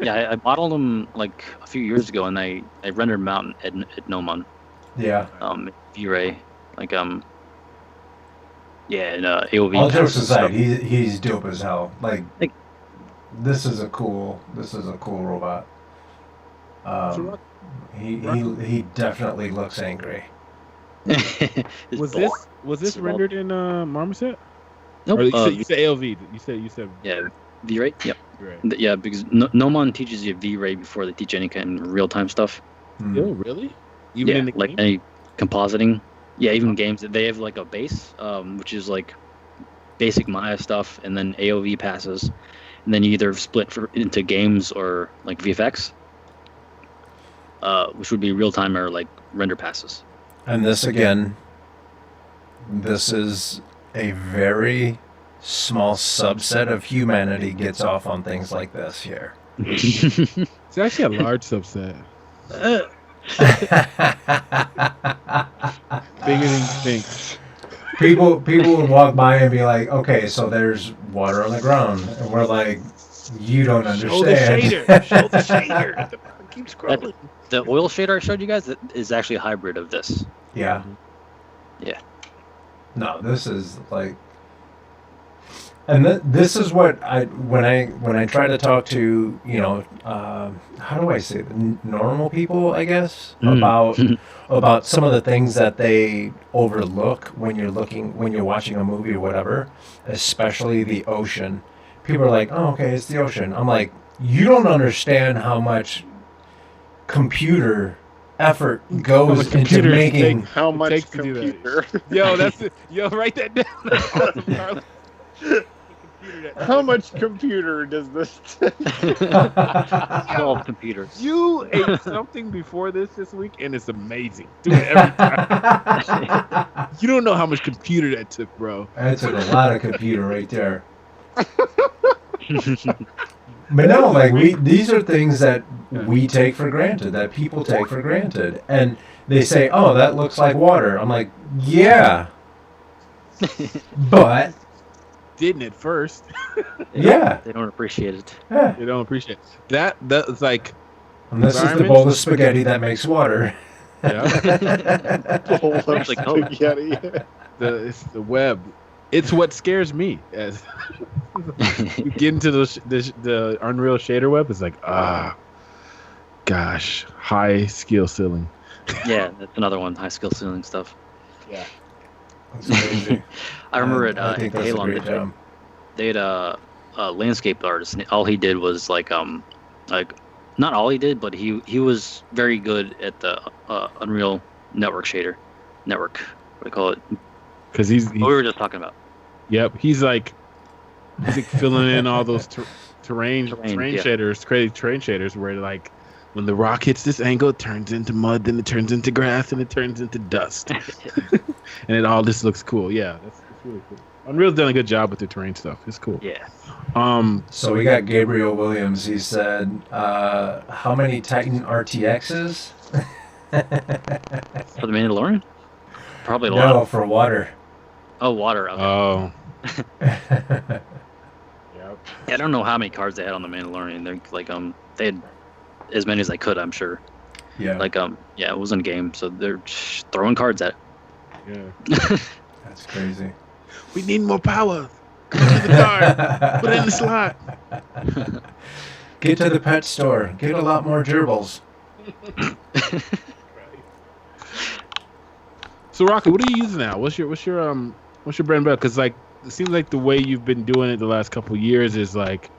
Yeah, I modeled them like a few years ago, and I rendered them out at Nomon, Yeah. V-Ray, like yeah, and AOV All jokes passes. aside, he's dope as hell. Like, Like- this is a cool robot. So, He definitely looks angry. was this rendered in Marmoset? Nope. Or you said ALV. You said Yeah, V-Ray. Yep. right. Yeah, because Nomon teaches you V-Ray before they teach any kind of real-time stuff. Hmm. Oh, really? Even in the like game? any compositing. Yeah, even games, they have like a base, which is like basic Maya stuff, and then AOV passes, and then you either split into games or like VFX, which would be real time or like render passes. And this is a very small subset of humanity gets off on things like this here. It's actually a large subset. Bigger than you think. People would walk by and be like, okay, so there's water on the ground. And we're like, you don't understand. Show the shader. Keep scrolling. The oil shader I showed you guys is actually a hybrid of this. Yeah. Yeah. No, this is like, and this is what when I try to talk to, how do I say it? Normal people, I guess, about some of the things that they overlook when you're watching a movie or whatever, especially the ocean. People are like, oh, okay, it's the ocean. I'm like, you don't understand how much computer effort goes into making. How much takes to do computer? Yo, that's it. Yo, write that down. That's awesome, Carlos. How much computer does this take? 12 computers. You ate something before this week, and it's amazing. Do it every time. You don't know how much computer that took, bro. That took a lot of computer right there. But no, like these are things that we take for granted, that people take for granted, and they say, "Oh, that looks like water." I'm like, "Yeah," but Didn't at first. yeah, They don't appreciate it. yeah. You don't appreciate that. That's like, And this is the bowl of spaghetti that makes water. yeah, Bowl of Actually, no. spaghetti. it's the web. It's what scares me. As you get into the Unreal shader web, it's like, gosh, high skill ceiling. Yeah, that's another one. High skill ceiling stuff. Yeah. That's crazy. I remember I think that's a Halon, great job. they had a landscape artist. And all he did was like not all he did, but he was very good at the Unreal network. What do you call it? Because he's What we were just talking about. yep, he's like filling in all those terrain yeah. shaders, crazy terrain shaders, where like when the rock hits this angle, it turns into mud, then it turns into grass, and it turns into dust, and it all just looks cool. Yeah, that's really cool. Unreal's done a good job with the terrain stuff. It's cool. Yeah. So we got Gabriel Williams. He said, "How many Titan RTXs?" For the Mandalorian? Probably a lot. No, for water. Oh, water. Okay. Oh, Yep. yep. Yeah, I don't know how many cards they had on the Mandalorian. They're like they had as many as they could, I'm sure. Yeah. Like yeah, it was in game, so they're just throwing cards at it. Yeah. That's crazy. We need more power. Come to the card. Put it in the slot. Get to the pet store. Get a lot more gerbils. So Rocky, what are you using now? What's your bread and butter? Because like it seems like the way you've been doing it the last couple of years is like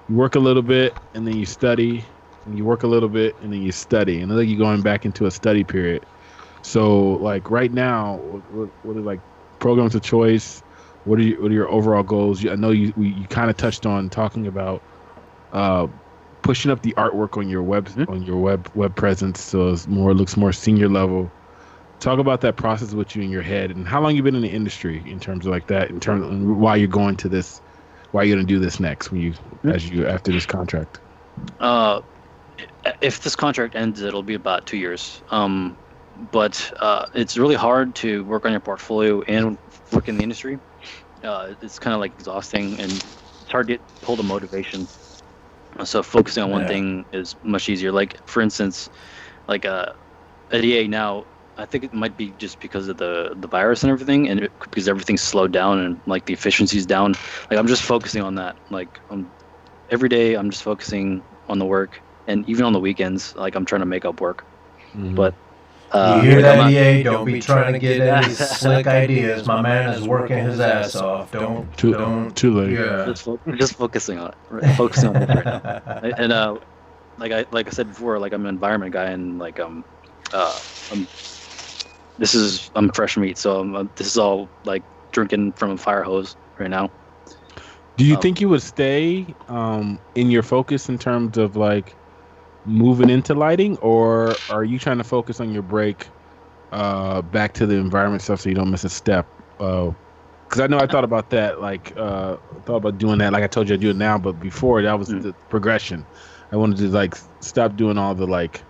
you work a little bit and then you study, and you work a little bit and then you study, and it's like you're going back into a study period. So like right now, what are like programs of choice? What are your overall goals? I know you kind of touched on talking about pushing up the artwork on your web presence, so it looks more senior level. Talk about that process with you in your head, and how long you've been in the industry in terms of like that, in terms of why you're going to this, why you're going to do this next after this contract. If this contract ends, it'll be about 2 years. But it's really hard to work on your portfolio and work in the industry. It's kind of like exhausting, and it's hard to pull the motivation. So focusing on one thing is much easier. Like for instance, like at EA now, I think it might be just because of the virus and everything, and because everything's slowed down and like the efficiency's down. Like I'm just focusing on that. Like every day I'm just focusing on the work, and even on the weekends, like I'm trying to make up work. Mhm. But You hear that, EA? Don't be trying to get any slick ideas. My man is working his ass off. Don't. Too late. Yeah. just focusing on it. Right? Focusing on it right now. And like I said before, like I'm an environment guy, and like I'm fresh meat, so this is all like drinking from a fire hose right now. Do you think you would stay in your focus in terms of like moving into lighting, or are you trying to focus on your break back to the environment stuff so you don't miss a step? Because I know I thought about that, like thought about doing that. Like I told you, I do it now, but before that was the progression. I wanted to like stop doing all the like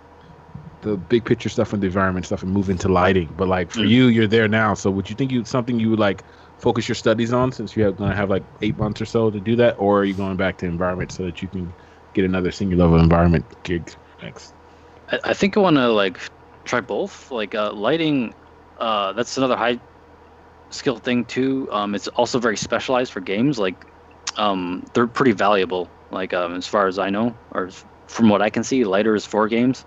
the big picture stuff and the environment stuff and move into lighting. But like for you, you're there now. So would you think something you would like focus your studies on, since you're going to have like 8 months or so to do that, or are you going back to environment so that you can get another senior level environment gig next? I think I want to like try both. Like lighting, that's another high skill thing too. It's also very specialized for games. Like they're pretty valuable. Like as far as I know, or from what I can see, lighters for games,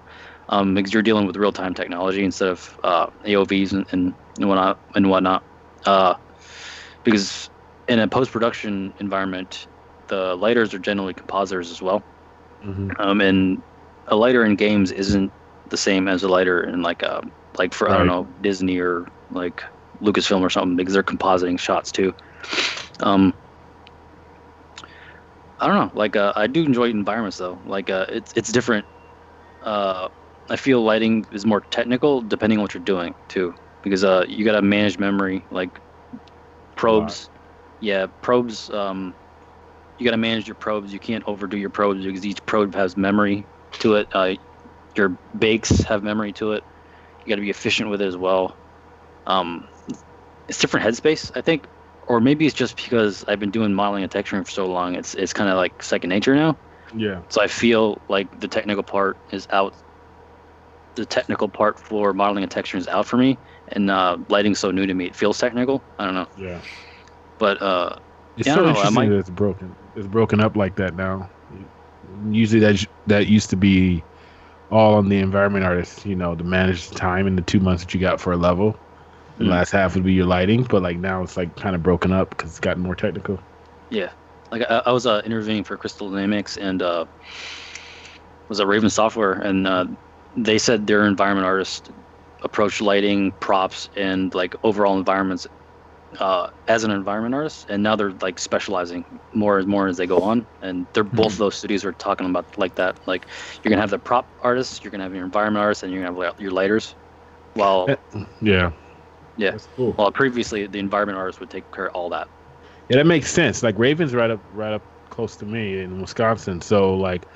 because you're dealing with real time technology instead of AOVs and whatnot. Because in a post production environment, the lighters are generally compositors as well. Mm-hmm. And a lighter in games isn't the same as a lighter in like for I don't know, Disney or like Lucasfilm or something, because they're compositing shots too. I don't know. Like I do enjoy environments though. Like it's different. I feel lighting is more technical depending on what you're doing too, because you gotta manage memory, like probes. Yeah, probes. You gotta manage your probes. You can't overdo your probes because each probe has memory to it. Your bakes have memory to it. You gotta be efficient with it as well. It's different headspace, I think, or maybe it's just because I've been doing modeling and texturing for so long. It's kind of like second nature now. Yeah. So I feel like the technical part is out. The technical part for modeling and texturing is out for me, and lighting's so new to me. It feels technical. I don't know. Yeah. But it's yeah, so I don't know. interesting that it's broken. It's broken up like that now. Usually that used to be all on the environment artist, to manage the time in the 2 months that you got for a level. The last half would be your lighting, but like now it's like kind of broken up because it's gotten more technical. Yeah, like I was interviewing for Crystal Dynamics and was at Raven Software, and they said their environment artists approach lighting, props, and like overall environments as an environment artist, and now they're like specializing more and more as they go on. And they're both of those studios are talking about like that. Like you're gonna have the prop artists, you're gonna have your environment artists, and you're gonna have your lighters. While yeah. That's cool. Well, previously the environment artist would take care of all that. Yeah, that makes sense. Like Raven's right up close to me in Wisconsin. So like,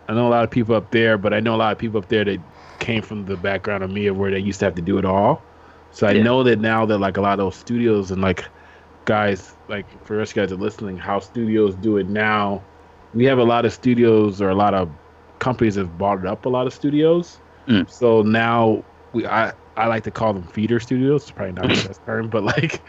I know a lot of people up there, but I know a lot of people up there that came from the background of me of where they used to have to do it all. So I know that now that like a lot of those studios and like guys, like for us guys that are listening, how studios do it now, we have a lot of studios or a lot of companies have bought up a lot of studios. So now I like to call them feeder studios. It's probably not the best term, but like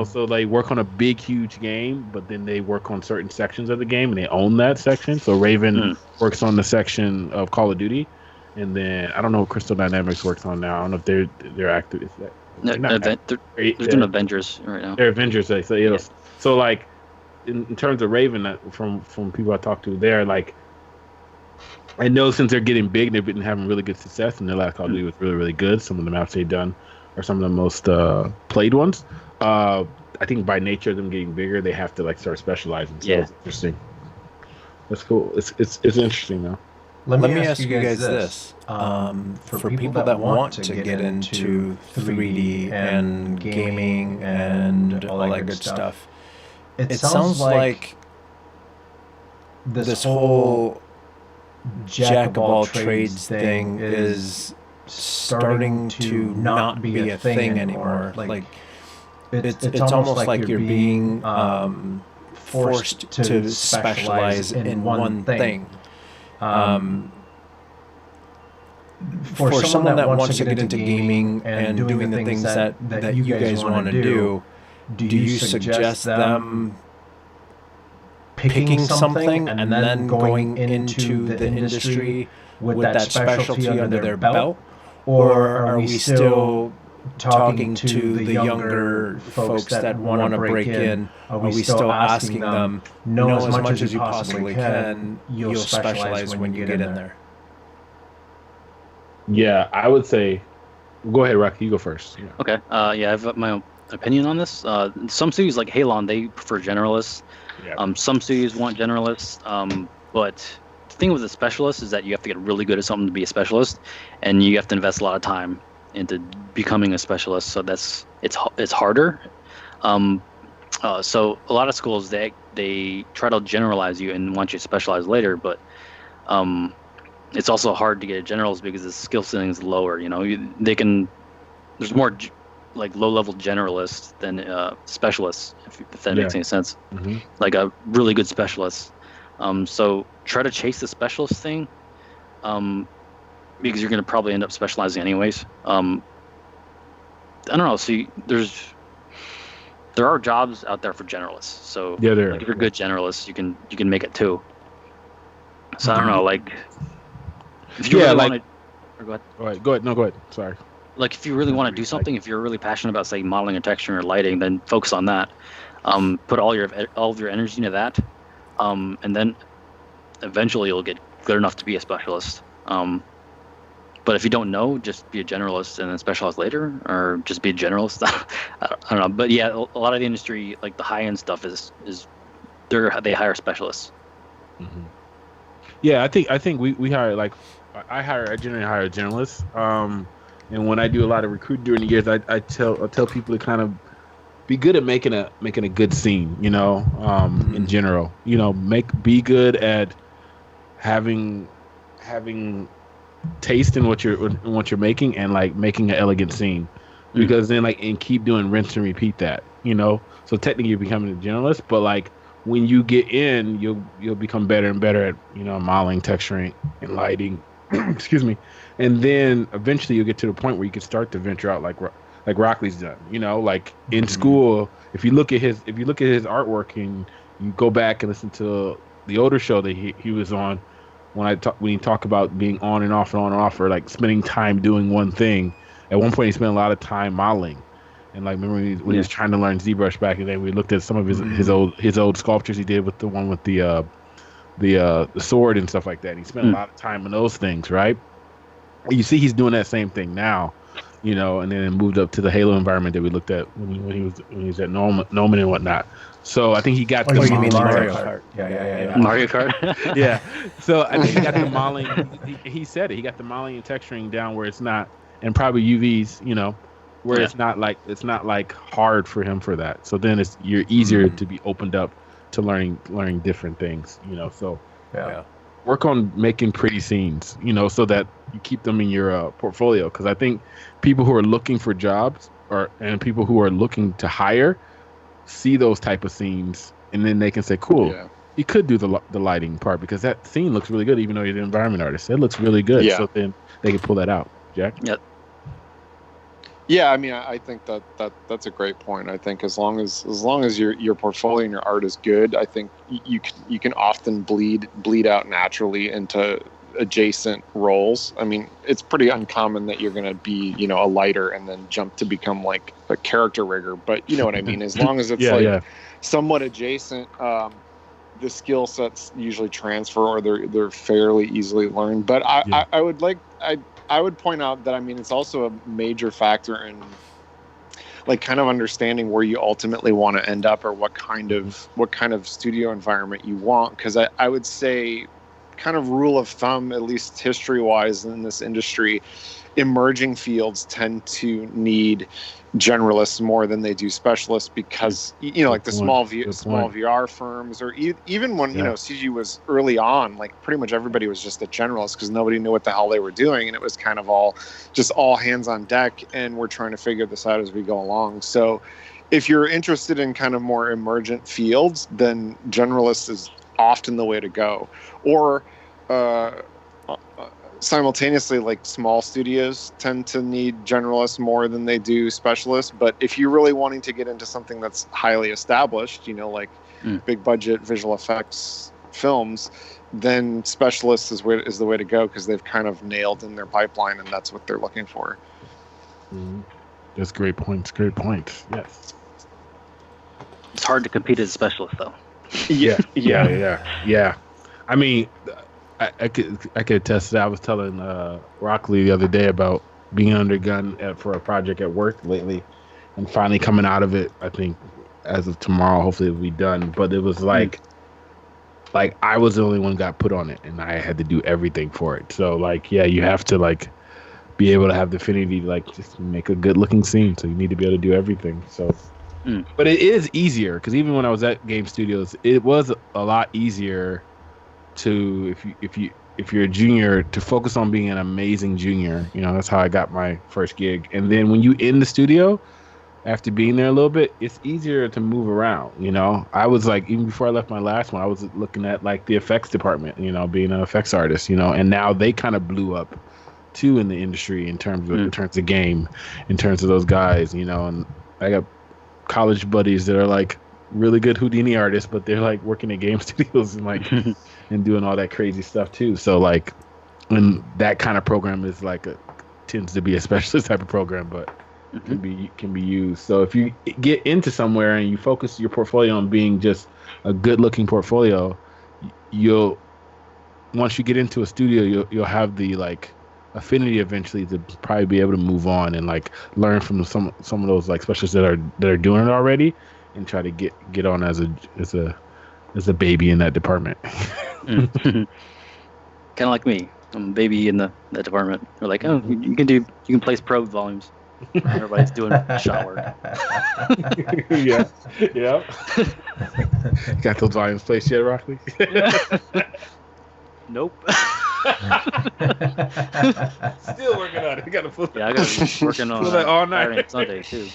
so they work on a big, huge game, but then they work on certain sections of the game and they own that section. So Raven works on the section of Call of Duty, and then I don't know what Crystal Dynamics works on now. I don't know if they're active. They're doing Avengers right now. They're Avengers. So like in terms of Raven, from people I talked to, they're like, I know since they're getting big, they've been having really good success, and their last Call of Duty was really, really good. Some of the maps they've done are some of the most played ones. I think by nature of them getting bigger, they have to like start specializing. So it's interesting. That's cool. It's interesting though. Let me ask you guys this: for people that want to get into 3D and gaming and all that good stuff, it sounds like this whole jack of all trades thing is starting to not be a thing anymore. Like it's almost like you're being forced to specialize in one thing. For someone that wants to get into gaming and doing the things that you guys want to do you suggest them picking something and then going into the industry with that specialty under their belt? Or are we still talking to the younger folks that want to break in? Are we still asking them, know as much as you possibly can, you'll specialize when you get in there? Yeah, I would say, go ahead, Rocky, you go first. Yeah. Okay. I have my own opinion on this. Some studios like Halon, they prefer generalists. Yeah. Some studios want generalists. But the thing with a specialist is that you have to get really good at something to be a specialist, and you have to invest a lot of time into becoming a specialist. So it's harder. So a lot of schools they try to generalize you and want you to specialize later, but it's also hard to get a generals because the skill ceiling is lower. There's more like low-level generalists than specialists, if that makes any sense. Mm-hmm. Like a really good specialist. So try to chase the specialist thing, because you're going to probably end up specializing anyways. I don't know. See, there are jobs out there for generalists. So yeah, there. Like if you're a good generalist, you can make it too. So I don't know, like. If you really want to, go ahead. Go ahead. No, go ahead. Sorry. Like if you really want to do something, if you're really passionate about, say, modeling or texturing or lighting, then focus on that. Put all of your energy into that, and then eventually you'll get good enough to be a specialist. But if you don't know, just be a generalist and then specialize later, or just be a generalist. I don't know. But yeah, a lot of the industry, like the high end stuff, is they hire specialists. Mm-hmm. Yeah, I think we hire, like, I generally hire generalists. And when I do a lot of recruiting during the years, I tell people to kind of be good at making a good scene, in general. Be good at having taste in what you're making, and like making an elegant scene, because then and keep doing rinse and repeat that. So technically you're becoming a generalist, but like when you get in, you'll become better and better at modeling, texturing, and lighting. Excuse me. And then eventually you'll get to the point where you can start to venture out like Rockley's done. Like in school, if you look at his artwork and you go back and listen to the older show that he was on, when he talked about being on and off, or like spending time doing one thing. At one point he spent a lot of time modeling. And like, remember when he was trying to learn ZBrush back in the day, we looked at some of his old sculptures he did with the one with the sword and stuff like that. And he spent a lot of time on those things, right? You see, he's doing that same thing now, and then it moved up to the Halo environment that we looked at when he was at Noman and whatnot. So I think he got you mean Mario Kart? Yeah. Mario Kart. Yeah. So I think he got the modeling. He said it. He got the modeling and texturing down where it's not, and probably UVs, where it's not like hard for him for that. So then you're easier to be opened up to learning different things, So work on making pretty scenes, so that you keep them in your portfolio. Because I think people who are looking for jobs and people who are looking to hire see those type of scenes, and then they can say, cool, you could do the lighting part because that scene looks really good, even though you're the environment artist. It looks really good. So then they can pull that out. Jack? Yep. Yeah, I mean, I think that's a great point. I think as long as your portfolio and your art is good, I think you can often bleed out naturally into adjacent roles. I mean, it's pretty uncommon that you're going to be, a lighter and then jump to become like a character rigger. But you know what I mean? As long as it's somewhat adjacent, the skill sets usually transfer, or they're fairly easily learned. But I would point out that, I mean, it's also a major factor in like kind of understanding where you ultimately want to end up, or what kind of studio environment you want. Because I would say, kind of rule of thumb, at least history-wise in this industry, emerging fields tend to need generalists more than they do specialists, because like the small VR firms, or even when CG was early on, like pretty much everybody was just a generalist because nobody knew what the hell they were doing, and it was kind of all hands on deck, and we're trying to figure this out as we go along. So if you're interested in kind of more emergent fields, then generalist is often the way to go. Or simultaneously, like small studios tend to need generalists more than they do specialists. But if you're really wanting to get into something that's highly established, like big budget visual effects films, then specialists is the way to go, because they've kind of nailed in their pipeline, and that's what they're looking for. That's great points. Yes. It's hard to compete as a specialist, though. Yeah. I mean, I could attest to that. I was telling Rockley the other day about being under gun for a project at work lately, and finally coming out of it. I think as of tomorrow, hopefully it'll be done. But it was like I was the only one got put on it, and I had to do everything for it. So you have to be able to have the affinity to just make a good looking scene. So you need to be able to do everything. So, but it is easier, because even when I was at Game Studios, it was a lot easier to if you're a junior, to focus on being an amazing junior. That's how I got my first gig. And then when you in the studio, after being there a little bit, it's easier to move around. I was even before I left my last one, I was looking at the effects department, being an effects artist, and now they kind of blew up too in the industry in terms of game, in terms of those guys, and I got college buddies that are really good Houdini artists, but they're working at game studios and and doing all that crazy stuff too. So when that kind of program is tends to be a specialist type of program, but can be used. So if you get into somewhere and you focus your portfolio on being just a good looking portfolio, once you get into a studio, you'll have the affinity eventually to probably be able to move on and learn from some of those specialists that are doing it already, and try to get on as a baby in that department. Kind of like me. I'm a baby in that department. They're like, oh, you can place probe volumes. Everybody's doing shot work. Yeah. Got those volumes placed yet, Rockley? Nope. Still working on it. I got to be working on that all night. Saturday and Sunday too.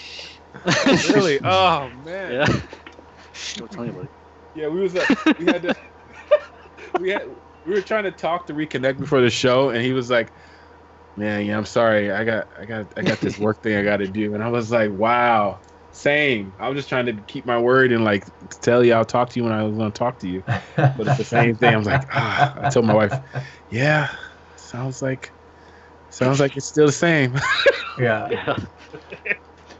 Really? Oh man. Yeah. Don't tell anybody. Yeah, we were trying to talk to reconnect before the show, and he was like, "Man, yeah, I'm sorry. I got this work thing I got to do." And I was like, "Wow, same. I was just trying to keep my word and tell you I'll talk to you when I was going to talk to you." But it's the same thing. I was like, I told my wife, "Yeah, sounds like it's still the same." Yeah.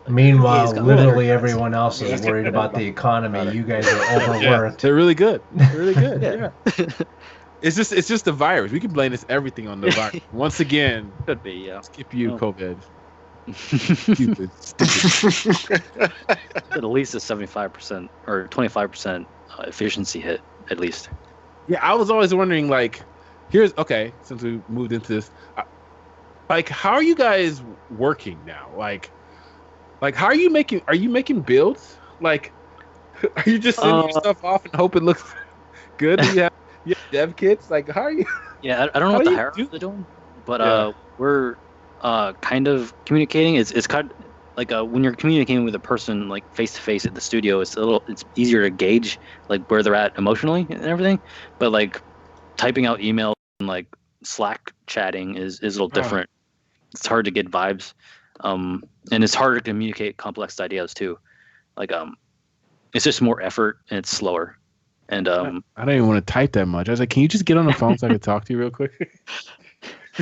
Meanwhile, literally everyone else is worried about the economy. You guys are overworked. They're really good. Yeah. It's just the virus. We can blame everything on the virus. Once again, could be, yeah. Skip you, COVID. Stupid. At least a 75% or 25% efficiency hit, at least. Yeah, I was always wondering, since we moved into this, how are you guys working now? How are you making builds? Are you just sending your stuff off and hope it looks good? Do you have dev kits? How are you? Yeah, I don't know what the hierarchies are doing, but we're kind of communicating. It's kind of when you're communicating with a person face to face at the studio, it's easier to gauge where they're at emotionally and everything. But typing out emails and Slack chatting is a little different. It's hard to get vibes. And it's harder to communicate complex ideas too. It's just more effort and it's slower. And I don't even want to type that much. I was like, can you just get on the phone so I can talk to you real quick?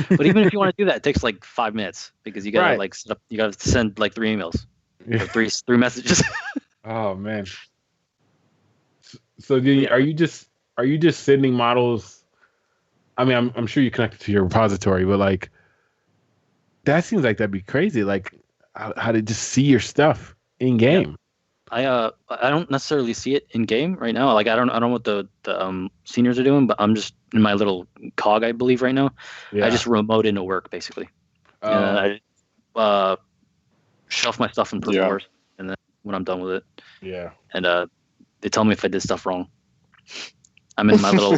But even if you want to do that, it takes 5 minutes because you gotta set up, you gotta send 3 emails, or three messages. Oh man. So are you just sending models? I mean, I'm sure you connected to your repository, but that seems like that'd be crazy. How to just see your stuff in game. Yeah. I don't necessarily see it in game right now. I don't know what the seniors are doing, but I'm just in my little cog, I believe, right now. Yeah. I just remote into work basically. And I shelf my stuff in Perforce, and then when I'm done with it. Yeah. And they tell me if I did stuff wrong. I'm in my little.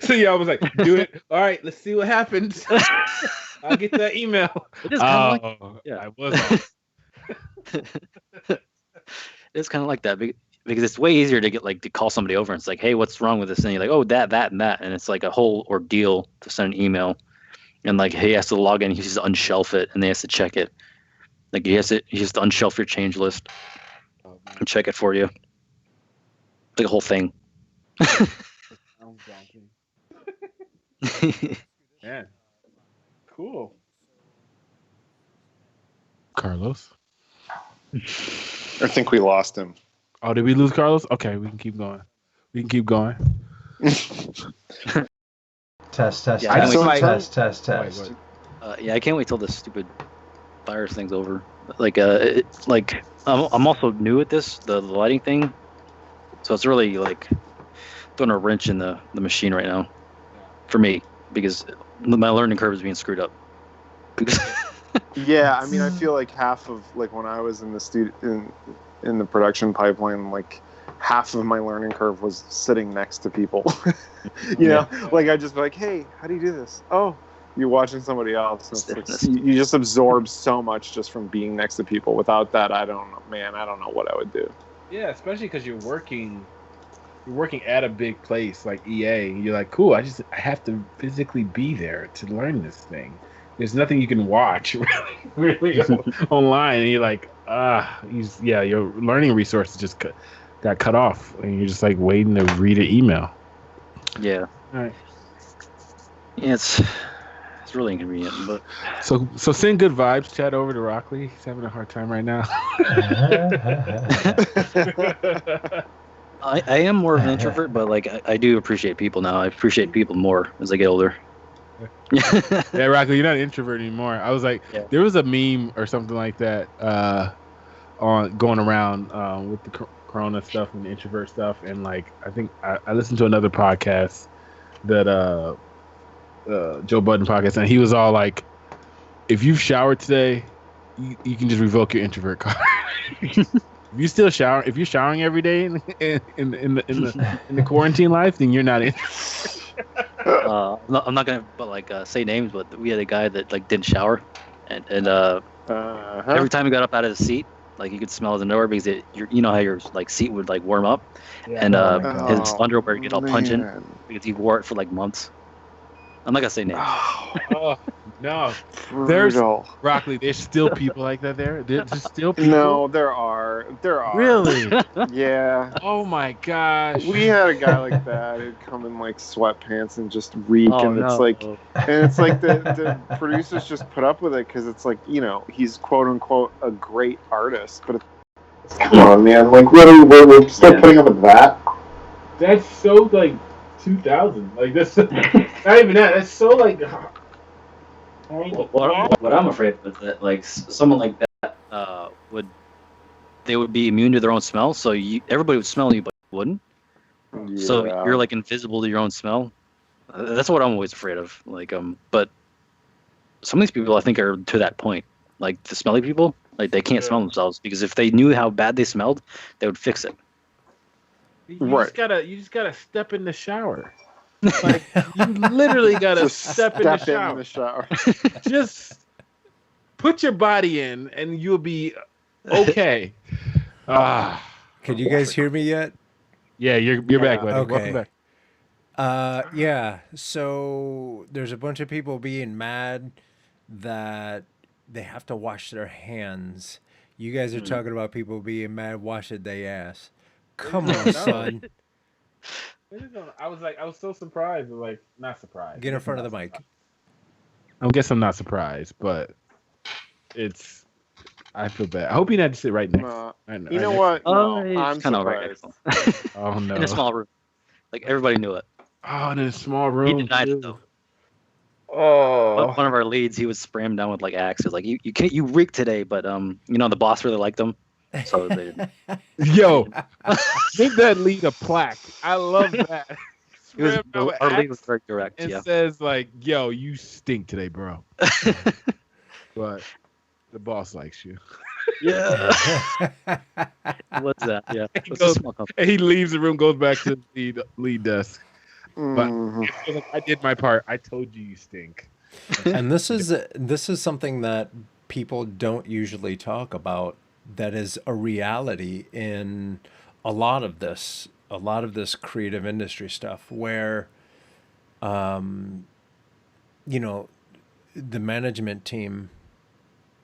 So I was like, do it. All right, let's see what happens. I'll get that email. It is kind of I was. It's kind of like that because it's way easier to get like to call somebody over and it's like, hey, what's wrong with this? And you're like, oh, that, and that, and it's like a whole ordeal to send an email, and like he has to log in, he has to unshelf it, and they has to check it. Like he has to unshelf your change list and check it for you. The whole thing. Yeah. Cool. Carlos. I think we lost him. Oh, did we lose Carlos? Okay, we can keep going. Test. Yeah, I can't Test. Yeah, I can't wait till this stupid virus thing's over. Like, I'm also new at this, the lighting thing, so it's really like throwing a wrench in the machine right now for me because my learning curve is being screwed up. Yeah, I mean, I feel like half of like when I was in the in the production pipeline, like half of my learning curve was sitting next to people. you know, like I just be like, hey, how do you do this? Oh, you're watching somebody else. And it's like, you just absorb so much just from being next to people. Without that, I don't know, man. I don't know what I would do. Yeah, especially because you're working at a big place like EA. You're like, cool. I have to physically be there to learn this thing. There's nothing you can watch really online, and you're like, your learning resources just got cut off, and you're just like waiting to read an email. Yeah. All right. Yeah, it's really inconvenient, but so send good vibes, chat over to Rockley. He's having a hard time right now. I am more of an introvert, but like I do appreciate people now. I appreciate people more as I get older. Yeah, Rockley, you're not an introvert anymore. I was like, there was a meme or something like that on going around with the Corona stuff and the introvert stuff, and like I think I listened to another podcast that Joe Budden podcast, and he was all like, if you've showered today, you can just revoke your introvert card. If you still shower, if you're showering every day in the quarantine life, then you're not in. I'm not gonna say names, but we had a guy that like didn't shower, and every time he got up out of the seat, like you could smell his underwear because you know how your like seat would like warm up, and his underwear would get all pungent because he wore it for like months. I'm not gonna say names. Oh no, there's Rockley. There's still people like that there. There's still people. No, there are. Really? Yeah. Oh my gosh. We had a guy like that who'd come in like sweatpants and just reek, it's like the producers just put up with it because it's like, you know, he's quote unquote a great artist, but come on, man! Like, really, we're still putting up with that? That's so like 2000. Like that's not even that. That's so like. What I'm afraid of is that like someone like that would be immune to their own smell, so everybody would smell you, but you wouldn't. Yeah. So you're like invisible to your own smell. That's what I'm always afraid of. Like but some of these people I think are to that point. Like the smelly people, like they can't smell themselves because if they knew how bad they smelled, they would fix it. You just gotta step in the shower. Like you literally gotta step in the shower. Just put your body in, and you'll be okay. Can you guys hear me yet? Yeah, you're back, buddy. Okay. Welcome back. Yeah. So there's a bunch of people being mad that they have to wash their hands. You guys are talking about people being mad washing their ass. Come on, son. I was so surprised, like not surprised. Get in front of the mic. I guess I'm not surprised, but I feel bad. I hope you had to sit right next. You know what? No, I'm kind of right. Oh no! In a small room, like everybody knew it. Oh, in a small room. He denied it though. Oh. One of our leads, he would spray him down with like axes. Like you reek today, but the boss really liked him. So they Yo, give that lead a plaque. I love that. Our lead was very direct. It says like, "Yo, you stink today, bro." But the boss likes you. Yeah. What's that? Yeah. He leaves the room, goes back to the lead desk. But I did my part. I told you stink. And this is something that people don't usually talk about that is a reality in a lot of this creative industry stuff where, you know, the management team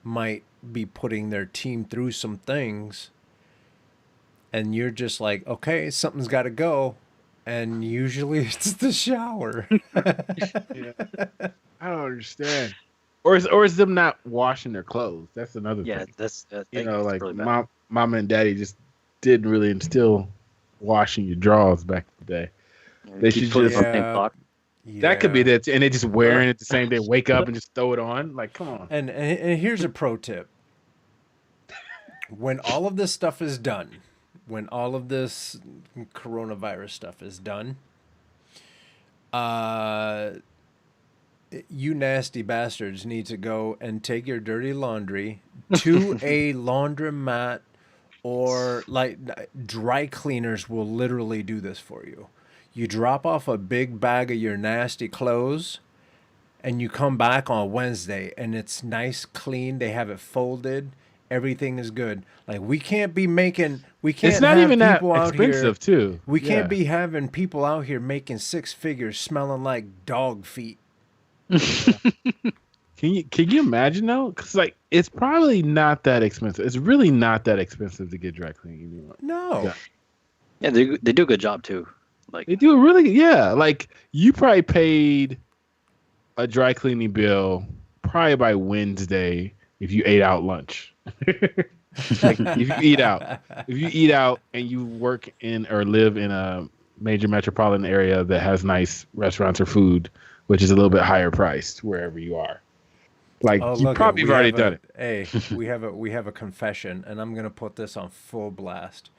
might be putting their team through some things and you're just like, okay, something's got to go. And usually it's the shower. Yeah. I don't understand. Or is them not washing their clothes? That's another Yeah, thing. that's You know, like really bad. mama and daddy just didn't really instill washing your drawers back in the day. They Keep should putting just on the same clock. that could be Yeah. that, and they just wearing it the same day. Wake up and just throw it on. Like, come on. And here's a pro tip. When all of this stuff is done, when all of this coronavirus stuff is done, you nasty bastards need to go and take your dirty laundry to a laundromat, or like dry cleaners will literally do this for you. You drop off a big bag of your nasty clothes and you come back on Wednesday and it's nice, clean. They have it folded. Everything is good. Like we can't It's not have even that people out here. expensive, too. We Yeah. can't be having people out here making six figures smelling like dog feet. Can you imagine though? Because like it's probably not that expensive. It's really not that expensive to get dry cleaning anymore. No. Yeah. Yeah, they do a good job too. Like They do really, yeah. Like you probably paid a dry cleaning bill probably by Wednesday if you ate out lunch. Like if you eat out and you work in or live in a major metropolitan area that has nice restaurants or food, which is a little bit higher priced wherever you are. Like Oh, you look, probably have already done it. Hey, we have a confession, and I'm gonna put this on full blast.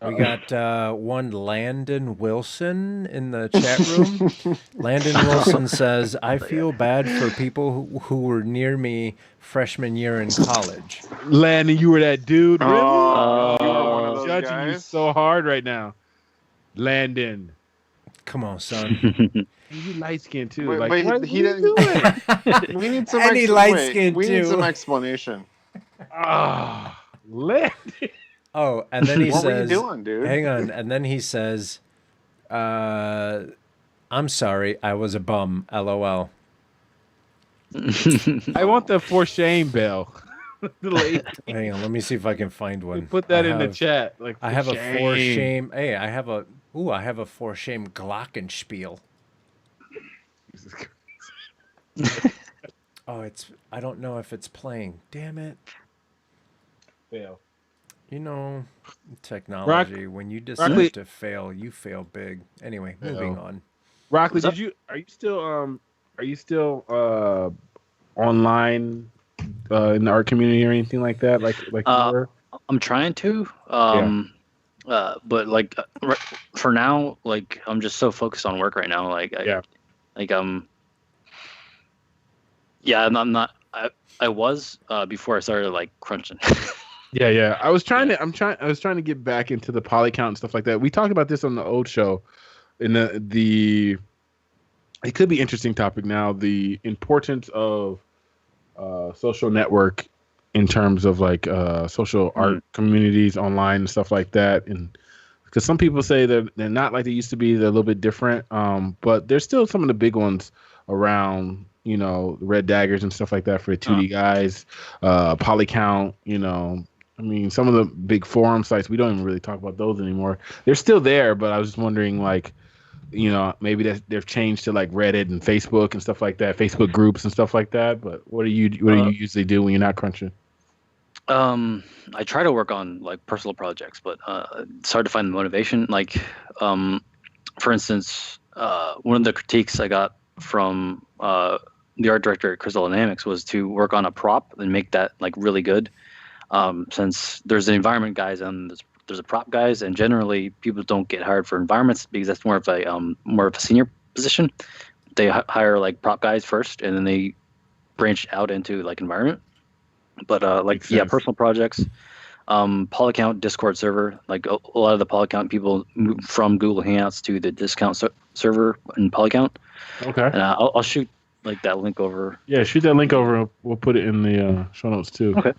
We got one Landon Wilson in the chat room. Landon Wilson says, "I feel bad for people who were near me freshman year in college." Landon, you were that dude. Really? Oh, you were one of those Judging you guys? so hard right now. Landon. Come on, son. You light skinned too. Wait, like, but what he are you didn't- doing? We need some. And he light-skinned, we need too. some explanation. Ah, Landon. Oh, and then he What were you says, doing, dude? "Hang on," and then he says, "I'm sorry, I was a bum. LOL." I want the for shame bell. The lady. Hang on, let me see if I can find one. Put that I in the have- chat. Like I have a for shame. Hey, I have a for shame glockenspiel. Jesus Christ. Oh, I don't know if it's playing. Damn it. Fail. You know, technology, when you decide Rockley- to fail, you fail big. Anyway, moving on. Rockley, are you still online in the art community or anything like that? Like you were? I'm trying to, but like for now, like I'm just so focused on work right now. I'm not. I was before I started like crunching. Yeah. I was trying to get back into the poly count and stuff like that. We talked about this on the old show. In the it could be interesting topic now. The importance of social network in terms of like social art communities online and stuff like that. And because some people say they're not like they used to be, they're a little bit different. But there's still some of the big ones around. You know, Red Daggers and stuff like that for the 2D guys, Polycount, you know. I mean, some of the big forum sites, we don't even really talk about those anymore. They're still there, but I was just wondering, like, you know, maybe they've changed to like Reddit and Facebook and stuff like that, Facebook groups and stuff like that. But what do you usually do when you're not crunching? I try to work on like personal projects, but it's hard to find the motivation. Like, for instance, one of the critiques I got from the art director at Crystal Dynamics was to work on a prop and make that like really good. Since there's an environment guys and there's a prop guys, and generally people don't get hired for environments because that's more of a senior position. They hire like prop guys first, and then they branch out into like environment. But personal projects, Polycount Discord server. Like a lot of the Polycount people move from Google Hangouts to the Discount server in Polycount. Okay. And I'll shoot like that link over. Yeah, shoot that link over. We'll put it in the show notes too. Okay.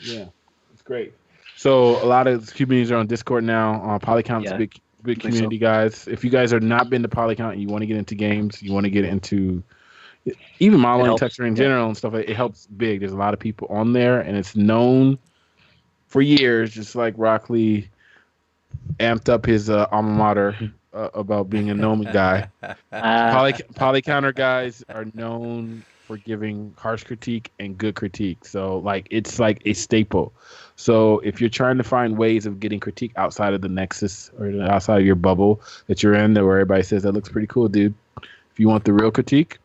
Yeah, it's great. So a lot of communities are on Discord now. Polycount's Yeah, big I think so. community, guys. If you guys are not been to Polycount and you want to get into games, you want to get into even modeling, helps, texture in yeah. general and stuff, it helps big. There's a lot of people on there, and it's known for years, just like Rockley amped up his alma mater about being a gnoming guy. Polycounter guys are known for giving harsh critique and good critique. So like it's like a staple. So if you're trying to find ways of getting critique outside of the nexus or outside of your bubble that you're in, where everybody says that looks pretty cool, dude. If you want the real critique,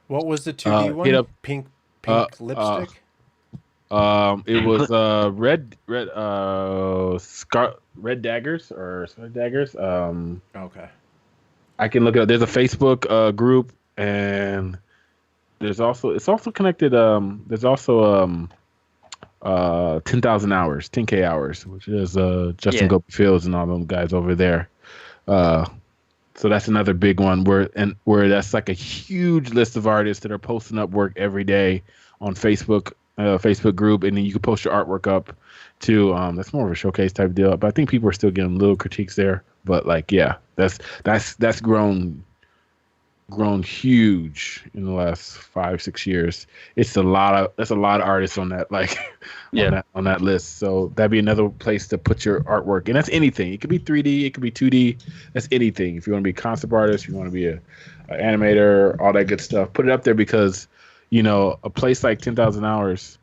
What was the 2D one? hit up Pink uh, lipstick? it was red daggers or scarlet daggers. Okay. I can look it up. There's a Facebook group, and it's also connected. There's also 10,000 hours, 10K hours, which is Justin Yeah. Gopi Fields and all them guys over there. So that's another big one where that's like a huge list of artists that are posting up work every day on Facebook group, and then you can post your artwork up too. That's more of a showcase type deal, but I think people are still getting little critiques there. But like, yeah, that's grown huge in the last 5-6 years. That's a lot of artists on that on that list. So that'd be another place to put your artwork, and that's anything. It could be 3D, it could be 2D. That's anything. If you want to be a concept artist, you want to be an animator, all that good stuff, put it up there because a place like 10,000 hours,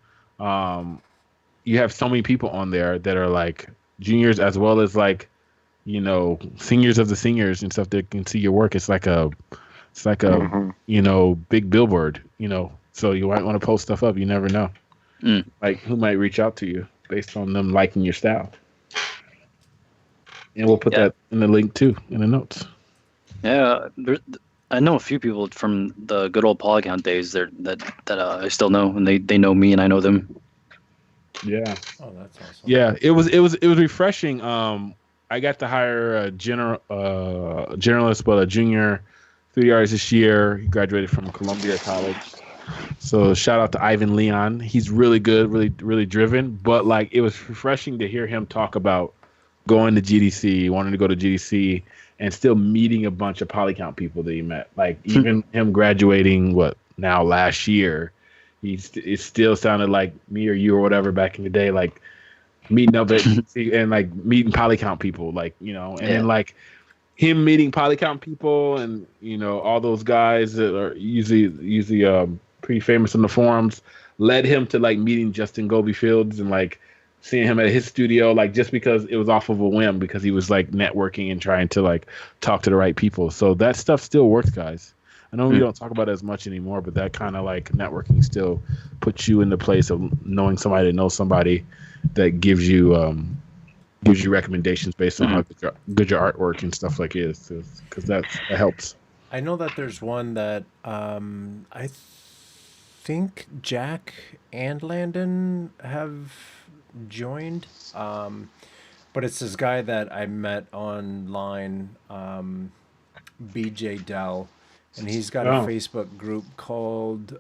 you have so many people on there that are like juniors as well as like seniors of the seniors and stuff that can see your work. It's like a big billboard, so you might want to post stuff up. You never know. Like who might reach out to you based on them liking your style. And we'll put that in the link too, in the notes. Yeah, I know a few people from the good old Polycount days that I still know, and they know me and I know them. Yeah. Oh, that's awesome. Yeah, it was refreshing. I got to hire a generalist, but a junior 3D artist this year. He graduated from Columbia College. So shout out to Ivan Leon. He's really good, really, really driven. But like, it was refreshing to hear him talk about going to GDC, wanting to go to GDC, and still meeting a bunch of Polycount people that he met. Like even him graduating last year, it still sounded like me or you or whatever back in the day, like meeting up and like meeting Polycount people, then like him meeting Polycount people and all those guys that are usually pretty famous on the forums led him to like meeting Justin Gobi Fields and like seeing him at his studio, like just because it was off of a whim because he was like networking and trying to like talk to the right people. So that stuff still works, guys. I know we don't talk about it as much anymore, but that kind of like networking still puts you in the place of knowing somebody that knows somebody that gives you recommendations based on how good your artwork and stuff like is, because that helps. I know that there's one that I think Jack and Landon have joined, but it's this guy that I met online, BJ Dell, and he's got a Facebook group called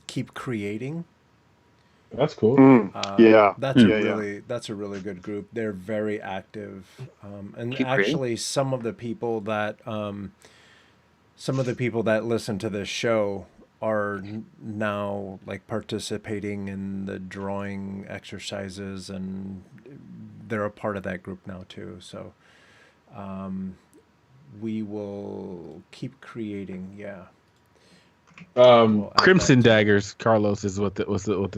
Keep Creating. That's cool. That's a really good group. They're very active, and actually some of the people that listen to this show are now like participating in the drawing exercises, and they're a part of that group now too. So we will keep creating. Yeah. Crimson Daggers, Carlos, is what the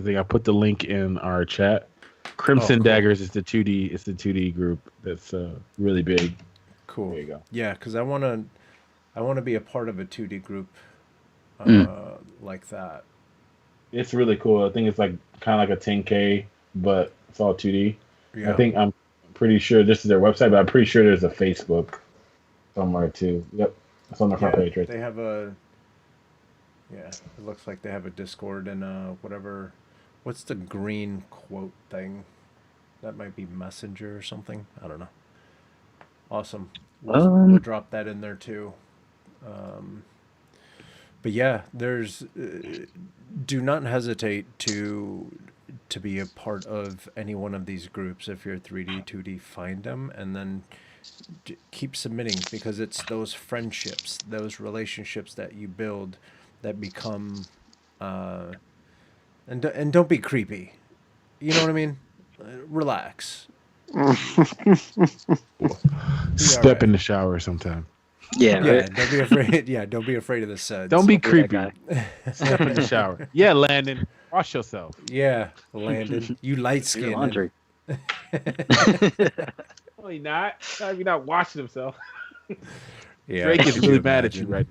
thing. I put the link in our chat. Crimson Daggers is the 2D. It's the 2D group that's really big. Cool. There you go. Yeah, because I want to be a part of a 2D group like that. It's really cool. I think it's like kind of like a 10K, but it's all 2D. Yeah. I'm pretty sure this is their website, but I'm pretty sure there's a Facebook somewhere too. Yep, it's on their front page right there. They have a. Yeah, it looks like they have a Discord and whatever. What's the green quote thing? That might be Messenger or something. I don't know. Awesome. We'll drop that in there too. But yeah, there's. Do not hesitate to to be a part of any one of these groups. If you're 3D, 2D, find them and then keep submitting, because it's those friendships, those relationships that you build that become, and don't be creepy. You know what I mean? Relax. Step in the shower sometime. Yeah, Yeah, right. don't be afraid. Yeah, don't be afraid of the suds. Don't be Don't be creepy. that Step in the shower. Yeah, Landon, wash yourself. Yeah, Landon, you light Do your skinned. laundry. No, he's not. He's not washing himself. Yeah, Drake is could you really mad at you imagine? right